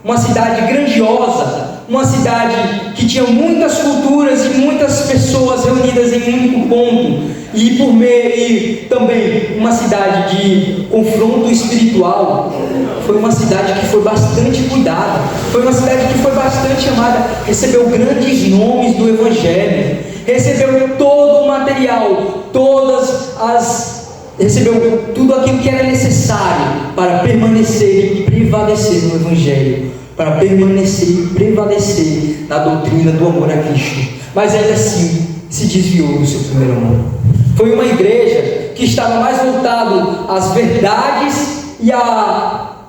uma cidade grandiosa, uma cidade que tinha muitas culturas e muitas pessoas reunidas em um único ponto, e também uma cidade de confronto espiritual, foi uma cidade que foi bastante cuidada, foi uma cidade que foi bastante amada, recebeu grandes nomes do Evangelho, recebeu todo o material, recebeu tudo aquilo que era necessário para permanecer e prevalecer no Evangelho, para permanecer e prevalecer na doutrina do amor a Cristo, mas ainda assim se desviou do seu primeiro amor. Foi uma igreja que estava mais voltado às verdades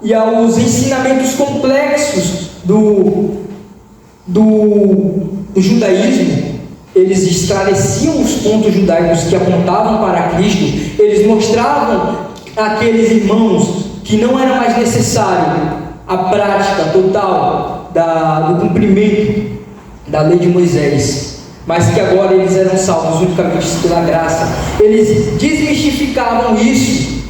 e aos ensinamentos complexos do judaísmo. Eles esclareciam os pontos judaicos que apontavam para Cristo, eles mostravam àqueles irmãos que não era mais necessário a prática total do cumprimento da lei de Moisés, mas que agora eles eram salvos unicamente pela graça. Eles desmistificavam isso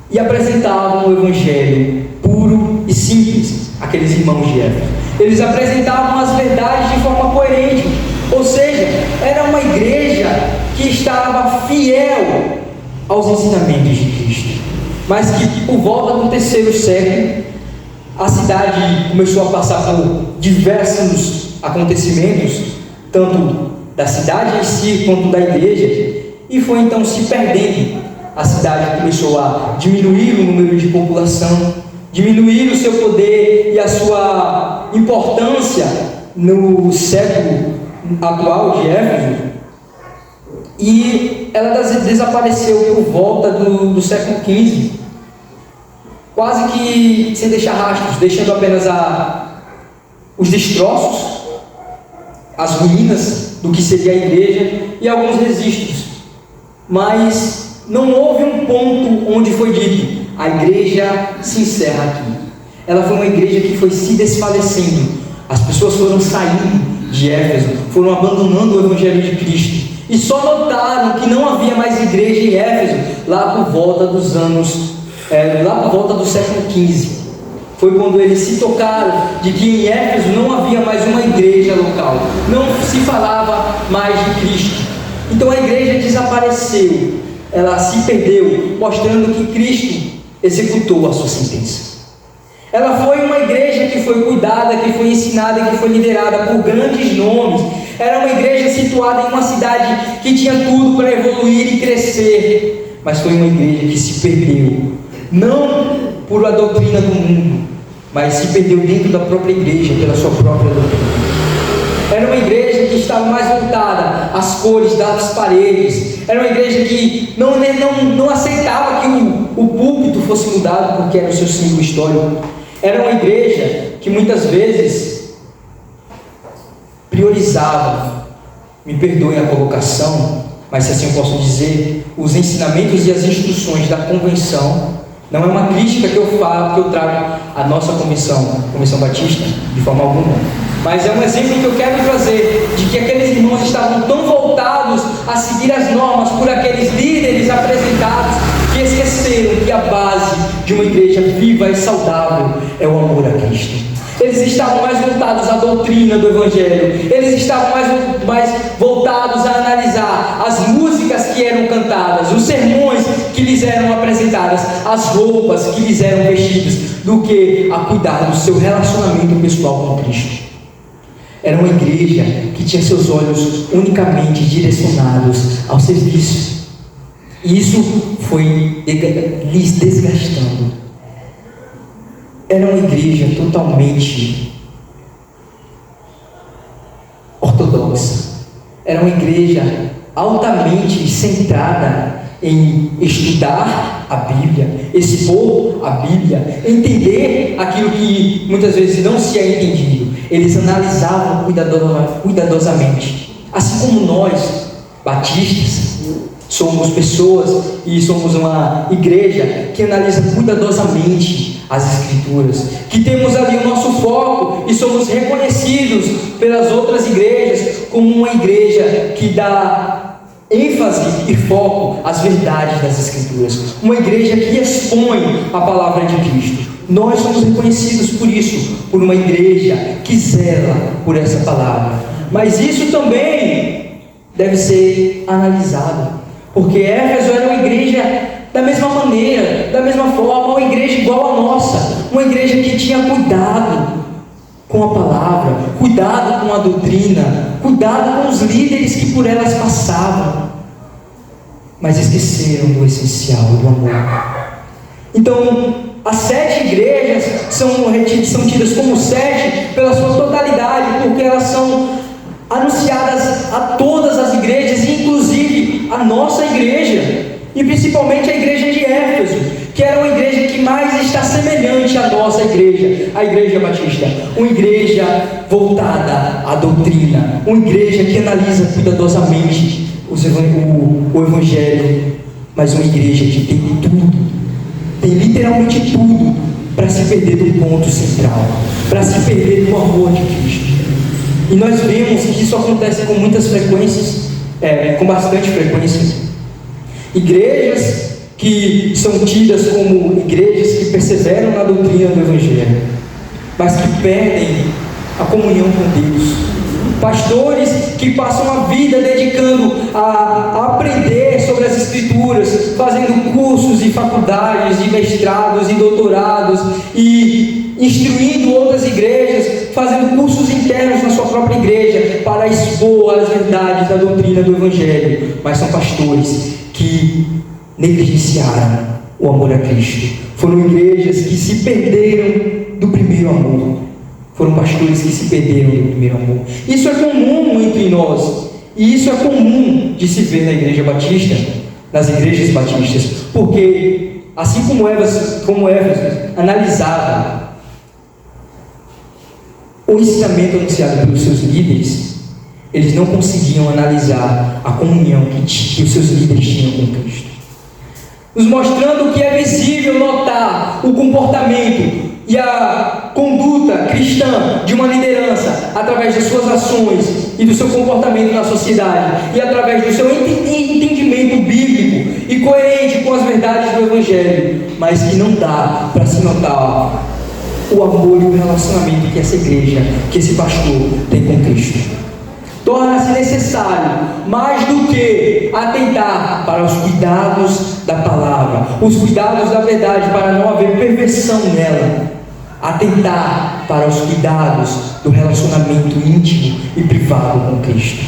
e apresentavam o Evangelho puro e simples àqueles irmãos de Éfeso. Eles apresentavam as verdades de forma coerente, ou seja, era uma igreja que estava fiel aos ensinamentos de Cristo, mas que por volta do 3º século a cidade começou a passar por diversos acontecimentos, tanto da cidade em si quanto da igreja, e foi então se perdendo. A cidade começou a diminuir o número de população, diminuir o seu poder e a sua importância no século atual de Éfeso, e ela desapareceu por volta do século XV, quase que sem deixar rastros, deixando apenas os destroços, as ruínas do que seria a igreja e alguns registros, mas não houve um ponto onde foi dito: a igreja se encerra aqui. Ela foi uma igreja que foi se desfalecendo, as pessoas foram saindo de Éfeso, foram abandonando o Evangelho de Cristo, e só notaram que não havia mais igreja em Éfeso lá por volta do século XV. Foi quando eles se tocaram de que em Éfeso não havia mais uma igreja local, não se falava mais de Cristo. Então a igreja desapareceu, ela se perdeu, mostrando que Cristo executou a sua sentença. Ela foi uma igreja que foi cuidada, que foi ensinada e que foi liderada por grandes nomes. Era uma igreja situada em uma cidade que tinha tudo para evoluir e crescer, mas foi uma igreja que se perdeu, não por a doutrina do mundo, mas se perdeu dentro da própria igreja, pela sua própria doutrina. Era uma igreja que estava mais voltada às cores das paredes. Era uma igreja que não aceitava que o púlpito fosse mudado porque era o seu símbolo histórico. Era uma igreja que muitas vezes priorizava, me perdoem a colocação, mas se assim eu posso dizer, os ensinamentos e as instruções da convenção. Não é uma crítica que eu trago à nossa Convenção Batista, de forma alguma, mas é um exemplo que eu quero trazer, de que aqueles irmãos estavam tão voltados a seguir as normas por aqueles líderes apresentados, que esqueceram que a base de uma igreja viva e saudável é o amor a Cristo. Eles estavam mais voltados à doutrina do Evangelho, eles estavam mais voltados a analisar as músicas que eram cantadas, os sermões que lhes eram apresentadas, as roupas que lhes eram vestidas, do que a cuidar do seu relacionamento pessoal com Cristo. Era uma igreja que tinha seus olhos unicamente direcionados ao serviço, e isso foi lhes desgastando. era uma igreja totalmente ortodoxa. Era uma igreja altamente centrada em estudar a Bíblia, expor a Bíblia, entender aquilo que muitas vezes não se é entendido. Eles analisavam cuidadosamente. Assim como nós, batistas, somos pessoas e somos uma igreja que analisa cuidadosamente as Escrituras, que temos ali o nosso foco e somos reconhecidos pelas outras igrejas como uma igreja que dá ênfase e foco às verdades das Escrituras, uma igreja que expõe a palavra de Cristo. Nós somos reconhecidos por isso, por uma igreja que zela por essa palavra. Mas isso também deve ser analisado, porque Éfeso era uma igreja da mesma maneira, da mesma forma, uma igreja igual à nossa, uma igreja que tinha cuidado com a palavra, cuidado com a doutrina, cuidado com os líderes que por elas passavam, mas esqueceram do essencial, do amor. Então, as 7 igrejas são tidas como 7 pela sua totalidade, porque elas são anunciadas a todas as igrejas, inclusive a nossa igreja, e principalmente a igreja de Éfeso, que era uma igreja que mais está semelhante à nossa igreja, a igreja batista, uma igreja voltada à doutrina, uma igreja que analisa cuidadosamente o evangelho, mas uma igreja que tem tudo, tem literalmente tudo para se perder do ponto central, para se perder do amor de Cristo. E nós vemos que isso acontece com muitas frequências, com bastante frequência. Igrejas que são tidas como igrejas que perseveram na doutrina do Evangelho, mas que perdem a comunhão com Deus. Pastores que passam a vida dedicando a aprender sobre as Escrituras, fazendo cursos e faculdades, e mestrados e doutorados, e instruindo outras igrejas, fazendo cursos internos na sua própria igreja, para expor as verdades da doutrina do Evangelho. Mas são pastores que negligenciaram o amor a Cristo. Foram igrejas que se perderam do primeiro amor. Foram pastores que se perderam do primeiro amor. Isso é comum entre nós. E isso é comum de se ver na igreja batista, nas igrejas batistas. Porque, assim como Éfeso analisava o ensinamento anunciado pelos seus líderes, eles não conseguiam analisar a comunhão que os seus líderes tinham com Cristo. Nos mostrando que é visível notar o comportamento e a conduta cristã de uma liderança através das suas ações e do seu comportamento na sociedade, e através do seu entendimento bíblico e coerente com as verdades do Evangelho, mas que não dá para se notar o amor e o relacionamento que essa igreja, que esse pastor tem com Cristo. Torna-se necessário, mais do que atentar para os cuidados da palavra, os cuidados da verdade, para não haver perversão nela, atentar para os cuidados do relacionamento íntimo e privado com Cristo.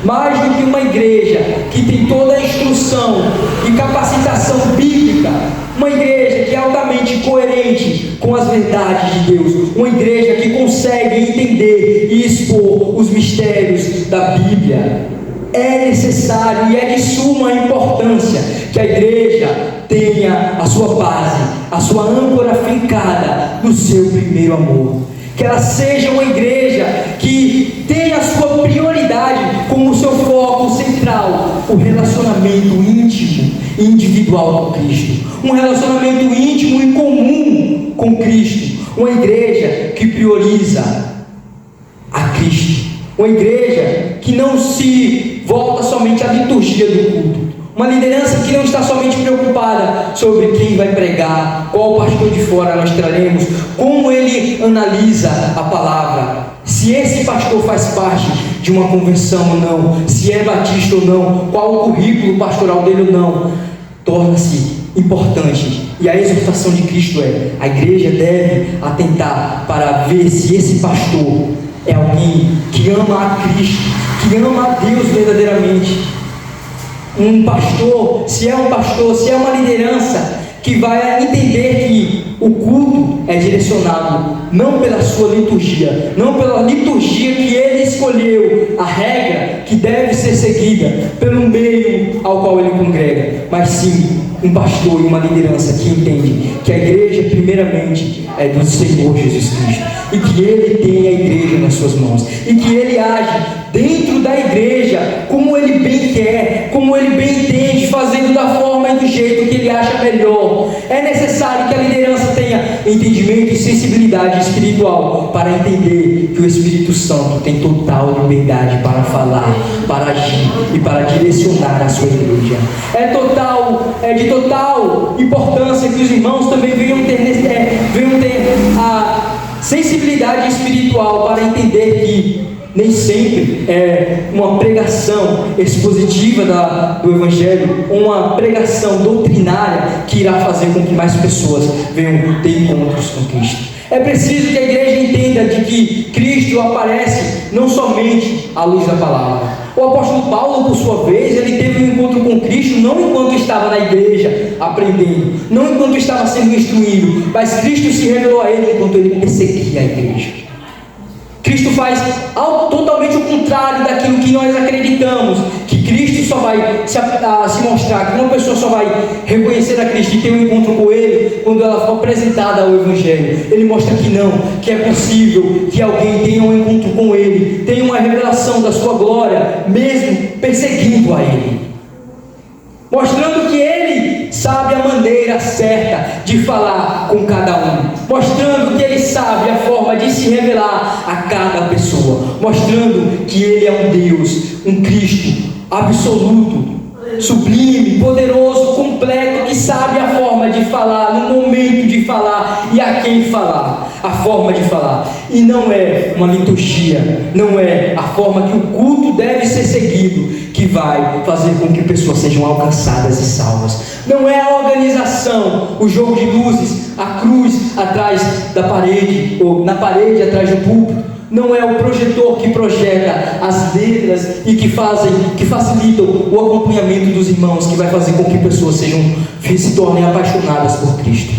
Mais do que uma igreja que tem toda a instrução e capacitação bíblica, uma igreja que é altamente coerente com as verdades de Deus, uma igreja que consegue entender e expor os mistérios da Bíblia, é necessário e é de suma importância que a igreja tenha a sua base, a sua âncora fincada no seu primeiro amor. Que ela seja uma igreja que tenha a sua prioridade como seu foco central, o relacionamento íntimo e individual com Cristo. Um relacionamento íntimo e comum com Cristo. Uma igreja que prioriza a Cristo. Uma igreja que não se volta somente à liturgia do culto. Uma liderança que não está somente preocupada sobre quem vai pregar, qual pastor de fora nós traremos, como ele analisa a palavra, se esse pastor faz parte de uma convenção ou não, se é batista ou não, qual o currículo pastoral dele ou não. Torna-se importante. E a exortação de Cristo é: a igreja deve atentar para ver se esse pastor é alguém que ama a Cristo, que ama a Deus verdadeiramente. Um pastor, se é uma liderança que vai entender que o culto é direcionado não pela sua liturgia, não pela liturgia que ele escolheu, a regra que deve ser seguida pelo meio ao qual ele congrega, mas sim um pastor e uma liderança que entende que a igreja primeiramente é do Senhor Jesus Cristo, e que ele tem a igreja nas suas mãos, e que ele age dentro da igreja como ele bem quer, como ele bem entende, fazendo da forma e do jeito que ele acha melhor. É necessário que a liderança tenha entendimento e sensibilidade espiritual para entender que o Espírito Santo tem total liberdade para falar, para agir e para direcionar a sua igreja. É de total importância que os irmãos também venham ter a sensibilidade espiritual para entender que nem sempre é uma pregação expositiva do Evangelho, uma pregação doutrinária que irá fazer com que mais pessoas venham ter encontros com Cristo. É preciso que a igreja entenda de que Cristo aparece não somente à luz da palavra. O apóstolo Paulo, por sua vez, ele teve um encontro com Cristo não enquanto estava na igreja aprendendo, não enquanto estava sendo instruído, mas Cristo se revelou a ele enquanto ele perseguia a igreja. Cristo faz totalmente o contrário daquilo que nós acreditamos, que Cristo só vai se mostrar, que uma pessoa só vai reconhecer a Cristo e ter um encontro com Ele quando ela for apresentada ao Evangelho. Ele mostra que não, que é possível que alguém tenha um encontro com Ele, tenha uma revelação da sua glória, mesmo perseguindo a Ele, mostrando que Ele sabe a maneira certa de falar com cada um, mostrando que Ele sabe a forma de se revelar a cada pessoa, mostrando que Ele é um Deus, um Cristo absoluto, sublime, poderoso, completo, que sabe a forma de falar, no momento de falar e a quem falar, a forma de falar. E não é uma liturgia, não é a forma que o culto deve ser seguido que vai fazer com que pessoas sejam alcançadas e salvas. Não é a organização, o jogo de luzes, a cruz atrás da parede, ou na parede atrás do púlpito. Não é o projetor que projeta as letras e que facilitam o acompanhamento dos irmãos, que vai fazer com que pessoas se tornem apaixonadas por Cristo.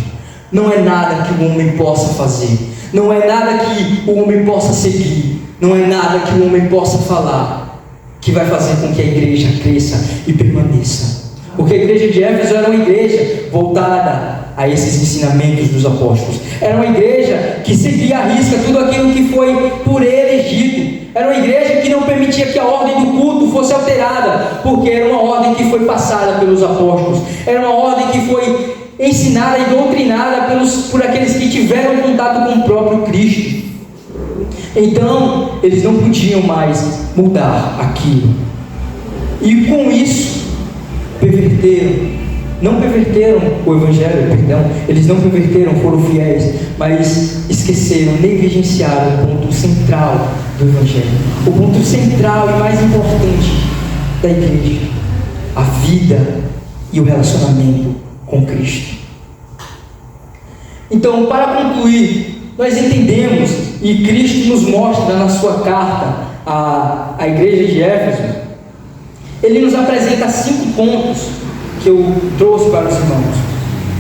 Não é nada que o homem possa fazer, não é nada que o homem possa seguir, não é nada que o homem possa falar, que vai fazer com que a igreja cresça e permaneça. Porque a igreja de Éfeso era uma igreja voltada a esses ensinamentos dos apóstolos. Era uma igreja que seguia à risca tudo aquilo que foi por eles dito. Era uma igreja que não permitia que a ordem do culto fosse alterada, porque era uma ordem que foi passada pelos apóstolos. Era uma ordem que foi ensinada e doutrinada por aqueles que tiveram contato com o próprio Cristo. Então, eles não podiam mais mudar aquilo. E com isso, não perverteram o Evangelho, eles não perverteram, foram fiéis, mas esqueceram, negligenciaram o ponto central do Evangelho, o ponto central e mais importante da igreja, a vida e o relacionamento com Cristo. Então, para concluir, nós entendemos, e Cristo nos mostra na sua carta à igreja de Éfeso, ele nos apresenta 5 pontos que eu trouxe para os irmãos.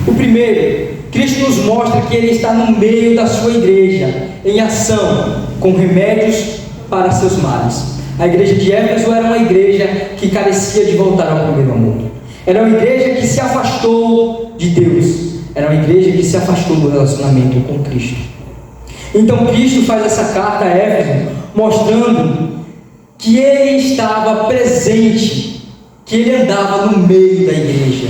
O primeiro, Cristo nos mostra que Ele está no meio da sua igreja, em ação, com remédios para seus males. A igreja de Éfeso era uma igreja que carecia de voltar ao primeiro amor. Era uma igreja que se afastou de Deus. Era uma igreja que se afastou do relacionamento com Cristo. Então Cristo faz essa carta a Éfeso, mostrando que Ele estava presente, que Ele andava no meio da igreja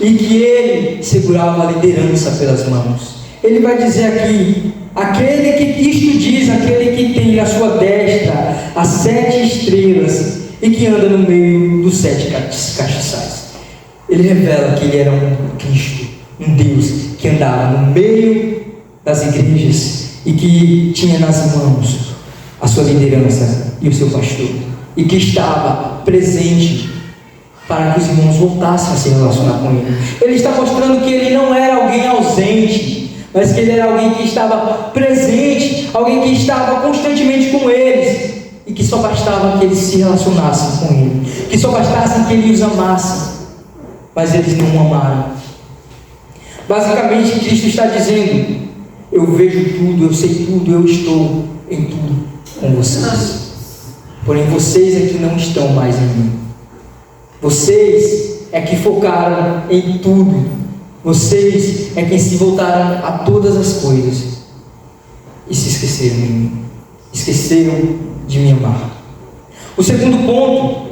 e que Ele segurava a liderança pelas mãos. Ele vai dizer aqui: aquele que isto diz, aquele que tem na sua destra as 7 estrelas e que anda no meio dos 7 castiçais. Ele revela que Ele era um Cristo, um Deus que andava no meio das igrejas e que tinha nas mãos a sua liderança e o seu pastor, e que estava presente para que os irmãos voltassem a se relacionar com Ele. Ele está mostrando que Ele não era alguém ausente, mas que Ele era alguém que estava presente, alguém que estava constantemente com eles, e que só bastava que eles se relacionassem com Ele, que só bastasse que Ele os amasse, mas eles não o amaram. Basicamente, Cristo está dizendo: eu vejo tudo, eu sei tudo, eu estou em tudo com vocês. Porém, vocês é que não estão mais em mim. Vocês é que focaram em tudo. Vocês é quem se voltaram a todas as coisas e se esqueceram de mim. Esqueceram de me amar. O segundo ponto,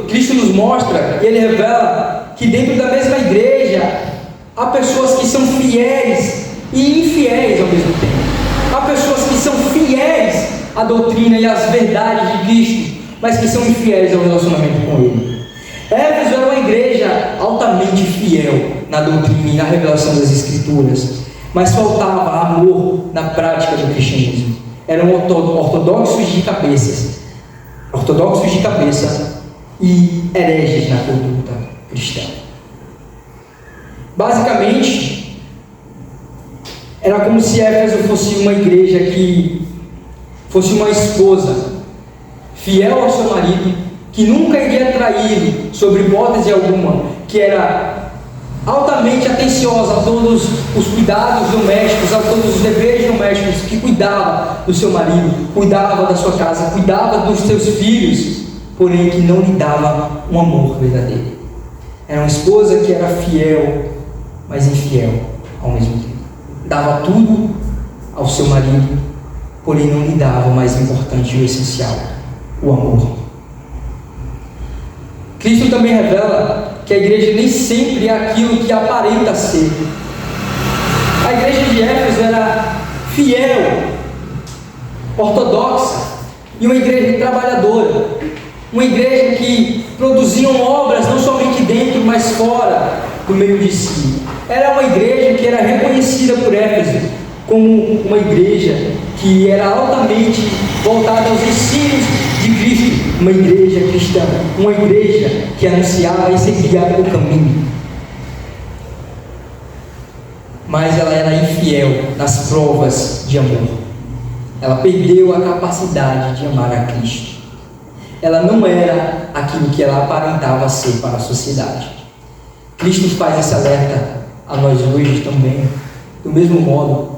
Cristo nos mostra e Ele revela que dentro da mesma igreja há pessoas que são fiéis e infiéis ao mesmo tempo. Há pessoas que são fiéis à doutrina e às verdades de Cristo, mas que são infiéis ao relacionamento com Ele. Éfeso era uma igreja altamente fiel na doutrina e na revelação das Escrituras, mas faltava amor na prática do cristianismo. Eram ortodoxos de cabeça e hereges na conduta cristã. Basicamente, era como se Éfeso fosse uma igreja que fosse uma esposa fiel ao seu marido, que nunca iria traí-lo sob hipótese alguma, que era altamente atenciosa a todos os cuidados domésticos, a todos os deveres domésticos, que cuidava do seu marido, cuidava da sua casa, cuidava dos seus filhos, porém que não lhe dava um amor verdadeiro. Era uma esposa que era fiel, mas infiel ao mesmo tempo. Dava tudo ao seu marido, porém não lhe dava o mais importante e o essencial, o amor. Cristo também revela que a igreja nem sempre é aquilo que aparenta ser. A igreja de Éfeso era fiel, ortodoxa, e uma igreja trabalhadora, uma igreja que produzia obras não somente dentro, mas fora do meio de si. Era uma igreja que era reconhecida por Éfeso como uma igreja que era altamente voltada aos ensinos de Cristo, uma igreja cristã, uma igreja que anunciava e seguia o caminho. Mas ela era infiel nas provas de amor. Ela perdeu a capacidade de amar a Cristo. Ela não era aquilo que ela aparentava ser para a sociedade. Cristo faz esse alerta a nós hoje também, do mesmo modo,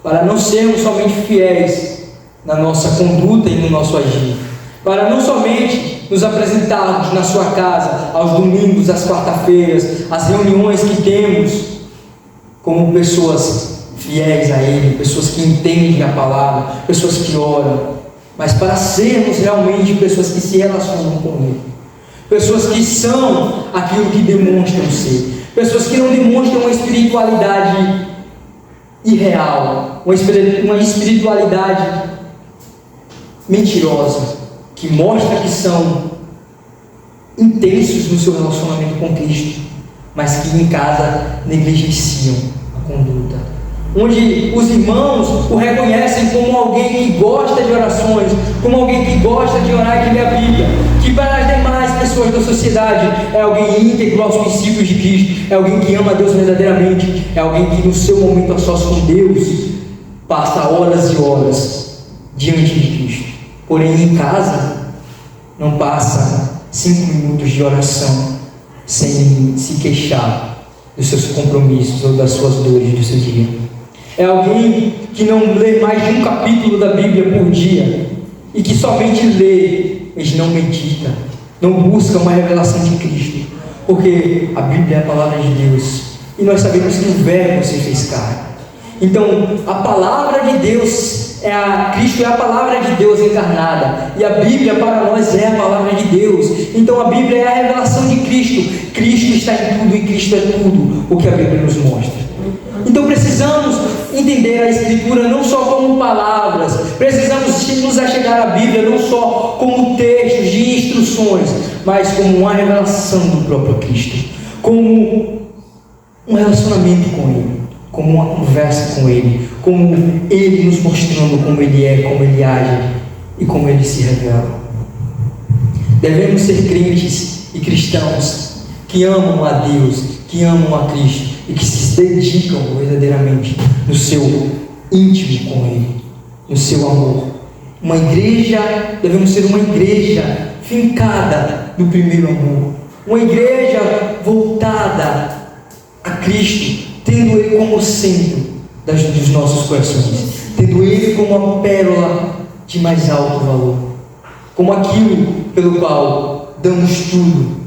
para não sermos somente fiéis na nossa conduta e no nosso agir, para não somente nos apresentarmos na sua casa aos domingos, às quarta-feiras, às reuniões que temos, como pessoas fiéis a Ele, pessoas que entendem a palavra, pessoas que oram, mas para sermos realmente pessoas que se relacionam com Ele, pessoas que são aquilo que demonstram ser, pessoas que não demonstram uma espiritualidade irreal, uma espiritualidade mentirosa, que mostra que são intensos no seu relacionamento com Cristo, mas que em casa negligenciam a conduta, onde os irmãos o reconhecem como alguém que gosta de orações, como alguém que gosta de orar e de ler a Bíblia, que para as demais pessoas da sociedade é alguém íntegro aos princípios de Cristo, é alguém que ama a Deus verdadeiramente, é alguém que no seu momento a sós com Deus passa horas e horas diante de Cristo, porém em casa não passa 5 minutos de oração sem se queixar dos seus compromissos ou das suas dores do seu dia. É alguém que não lê mais de um capítulo da Bíblia por dia e que somente lê, mas não medita, não busca uma revelação de Cristo, porque a Bíblia é a palavra de Deus e nós sabemos que o Verbo se fez carne. Então a palavra de Deus Cristo é a palavra de Deus encarnada, e a Bíblia para nós é a palavra de Deus. Então a Bíblia é a revelação de Cristo. Cristo está em tudo e Cristo é tudo o que a Bíblia nos mostra. Então precisamos entender a Escritura não só como palavras, precisamos nos achegar à Bíblia não só como textos de instruções, mas como uma revelação do próprio Cristo, como um relacionamento com Ele, como uma conversa com Ele, como Ele nos mostrando como Ele é, como Ele age e como Ele se revela. Devemos ser crentes e cristãos que amam a Deus, que amam a Cristo e que se dedicam verdadeiramente no seu íntimo com Ele, no seu amor. Devemos ser uma igreja fincada no primeiro amor, uma igreja voltada a Cristo, tendo Ele como centro dos nossos corações, tendo Ele como a pérola de mais alto valor, como aquilo pelo qual damos tudo.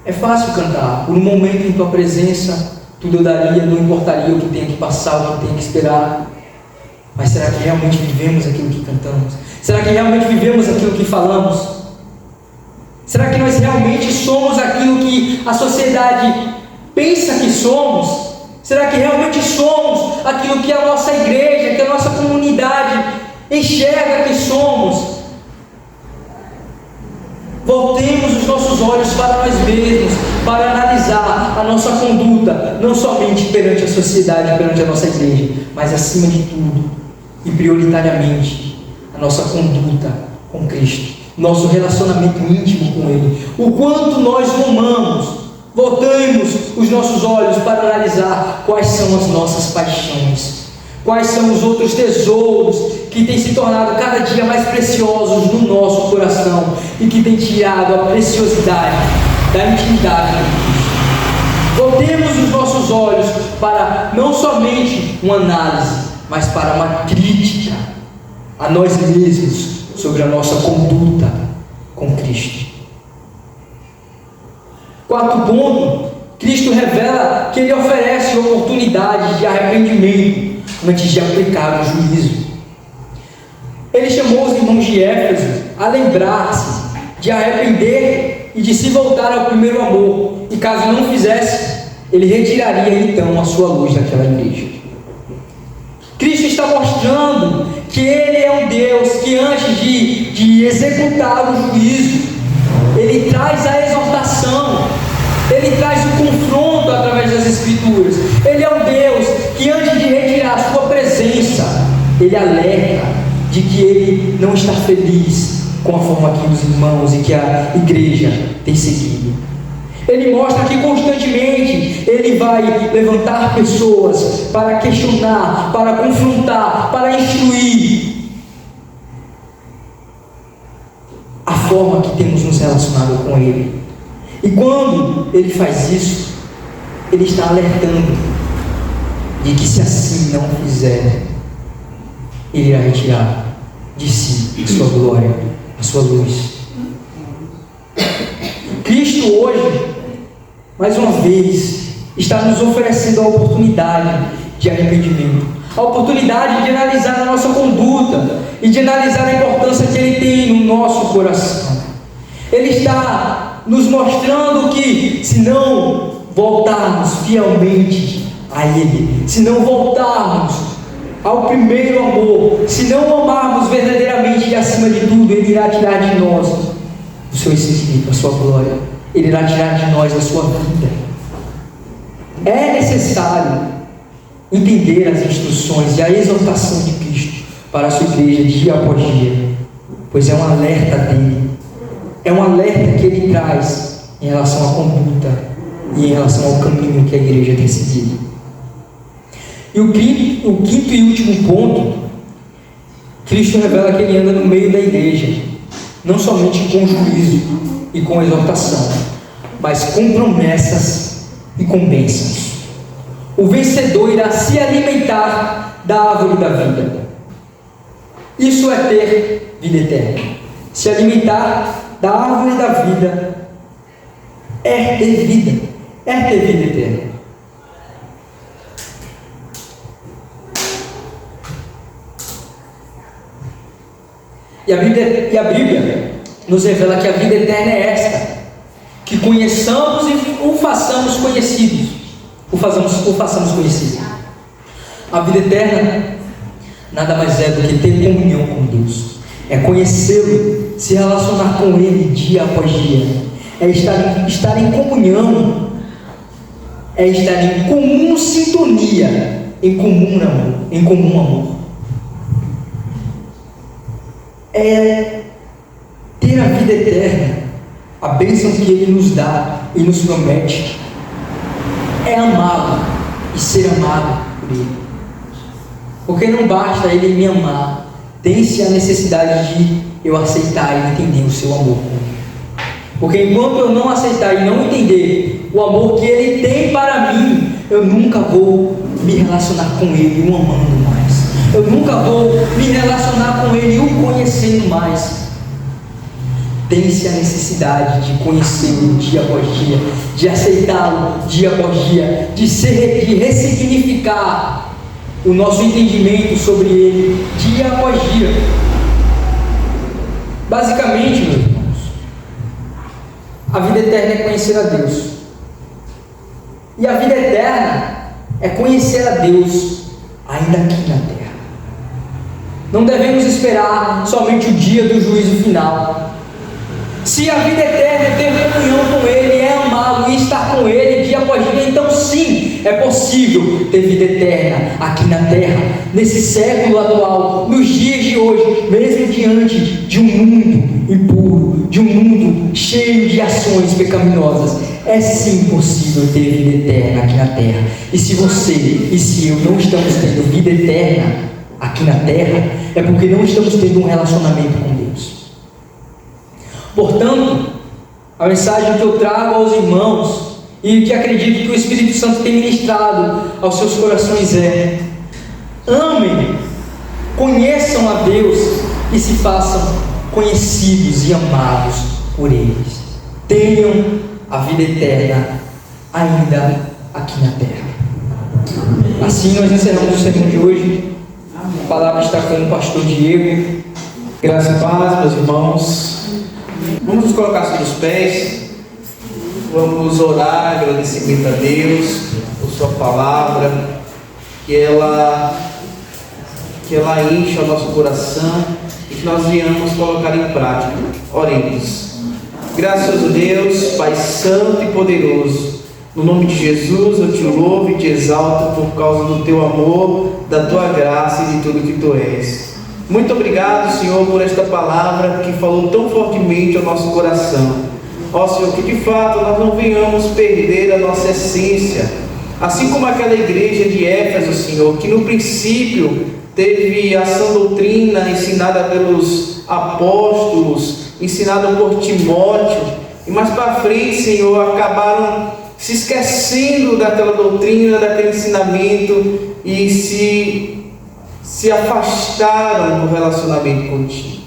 É fácil cantar, por um momento em tua presença, tudo eu daria, não importaria o que tenha que passar, o que tenha que esperar. Mas será que realmente vivemos aquilo que cantamos? Será que realmente vivemos aquilo que falamos? Será que nós realmente somos aquilo que a sociedade pensa que somos? Será que realmente somos aquilo que a nossa igreja, que a nossa comunidade enxerga que somos? Voltemos os nossos olhos para nós mesmos, para analisar a nossa conduta, não somente perante a sociedade, perante a nossa igreja, mas acima de tudo e prioritariamente a nossa conduta com Cristo, nosso relacionamento íntimo com Ele, o quanto nós o amamos. Voltemos os nossos olhos para analisar quais são as nossas paixões, quais são os outros tesouros que têm se tornado cada dia mais preciosos no nosso coração e que têm tirado a preciosidade da intimidade com Cristo. Voltemos os nossos olhos para não somente uma análise, mas para uma crítica a nós mesmos sobre a nossa conduta com Cristo. Quarto ponto, Cristo revela que Ele oferece oportunidades de arrependimento antes de aplicar o juízo. Ele chamou os irmãos de Éfeso a lembrar-se de arrepender e de se voltar ao primeiro amor, e caso não fizesse, Ele retiraria então a sua luz daquela igreja. Cristo está mostrando que Ele é um Deus que antes de executar o juízo, Ele traz a exortação, Ele traz o confronto através das Escrituras. Ele é um Deus que antes de retirar a sua presença, Ele alerta de que Ele não está feliz com a forma que os irmãos e que a igreja tem seguido. Ele mostra que constantemente Ele vai levantar pessoas para questionar, para confrontar, para instruir a forma que temos nos relacionado com Ele. E quando Ele faz isso, Ele está alertando de que se assim não fizer, Ele irá retirar de si a sua glória, a sua luz. Cristo hoje, mais uma vez, está nos oferecendo a oportunidade de arrependimento, a oportunidade de analisar a nossa conduta e de analisar a importância que Ele tem no nosso coração. Ele está nos mostrando que, se não voltarmos fielmente a Ele, se não voltarmos ao primeiro amor, se não amarmos verdadeiramente e acima de tudo, Ele irá tirar de nós o seu espírito, a sua glória. Ele irá tirar de nós a sua vida. É necessário entender as instruções e a exortação de Cristo para a sua igreja dia após dia, pois é um alerta dele, é um alerta que ele traz em relação à conduta e em relação ao caminho que a igreja tem seguido. E o quinto e último ponto, Cristo revela que ele anda no meio da igreja, não somente com juízo e com exortação, mas com promessas e com bênçãos. O vencedor irá se alimentar da árvore da vida. Isso é ter vida eterna. Se alimentar da árvore da vida é ter vida, eterna. E a Bíblia nos revela que a vida eterna é esta: que conheçamos e o façamos conhecidos. O façamos conhecido. A vida eterna nada mais é do que ter comunhão com Deus. É conhecê-lo, se relacionar com Ele dia após dia. É estar em comunhão. É estar em comum sintonia, em comum amor. É ter a vida eterna, a bênção que Ele nos dá e nos promete. É amá-lo e ser amado por Ele. Porque não basta Ele me amar, tem-se a necessidade de eu aceitar e entender o seu amor. Porque enquanto eu não aceitar e não entender o amor que Ele tem para mim, eu nunca vou me relacionar com Ele o amando mais. Eu nunca vou me relacionar com Ele o conhecendo mais. Tem-se a necessidade de conhecê-lo dia após dia, de aceitá-lo dia após dia, de ressignificar o nosso entendimento sobre Ele dia após dia. Basicamente, meus irmãos, a vida eterna é conhecer a Deus. E a vida eterna é conhecer a Deus ainda aqui na terra. Não devemos esperar somente o dia do juízo final. Se a vida eterna é ter comunhão com Ele, é amá-lo e estar com Ele dia após dia, então sim, é possível ter vida eterna aqui na terra, nesse século atual, nos dias de hoje, mesmo diante de um mundo impuro, de um mundo cheio de ações pecaminosas. É sim possível ter vida eterna aqui na terra. E se você e se eu não estamos tendo vida eterna aqui na terra, é porque não estamos tendo um relacionamento com Deus. Portanto, a mensagem que eu trago aos irmãos e que acredito que o Espírito Santo tem ministrado aos seus corações é: amem, conheçam a Deus e se façam conhecidos e amados por eles. Tenham a vida eterna ainda aqui na terra. Assim nós encerramos o sermão de hoje. A palavra está com o pastor Diego. Graça e paz, meus irmãos. Vamos nos colocar sobre os pés. Vamos orar, agradecimento a Deus por sua palavra, que ela encha o nosso coração e que nós venhamos colocar em prática. Oremos. Graças a Deus, Pai Santo e Poderoso, no nome de Jesus eu te louvo e te exalto por causa do teu amor, da tua graça e de tudo que tu és. Muito obrigado, Senhor, por esta palavra que falou tão fortemente ao nosso coração. Ó Senhor, que de fato nós não venhamos perder a nossa essência, assim como aquela igreja de Éfeso, Senhor, que no princípio teve a sã doutrina ensinada pelos apóstolos, ensinada por Timóteo, e mais para frente, Senhor, acabaram se esquecendo daquela doutrina, daquele ensinamento e se afastaram do relacionamento contigo.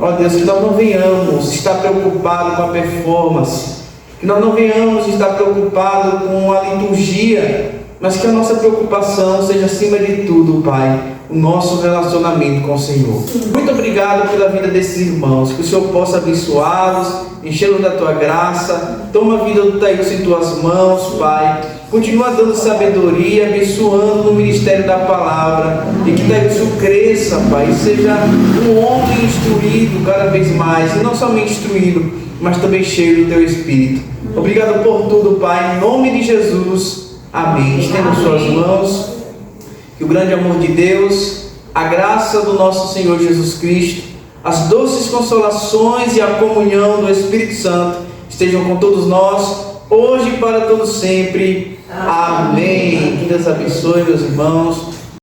Ó Deus, que nós não venhamos estar preocupados com a performance, que nós não venhamos estar preocupados com a liturgia, mas que a nossa preocupação seja acima de tudo, Pai, o nosso relacionamento com o Senhor. Muito obrigado pela vida desses irmãos, que o Senhor possa abençoá-los, enchê-los da tua graça. Toma a vida do Taílson em tuas mãos, Pai. Continua dando sabedoria, abençoando no ministério da palavra, e que Taílson cresça, Pai, e seja um homem instruído cada vez mais, e não somente instruído, mas também cheio do teu Espírito. Obrigado por tudo, Pai, em nome de Jesus. Amém. Estenda suas mãos. Que o grande amor de Deus, a graça do nosso Senhor Jesus Cristo, as doces consolações e a comunhão do Espírito Santo estejam com todos nós, hoje e para todo sempre. Amém. Que Deus abençoe, meus irmãos.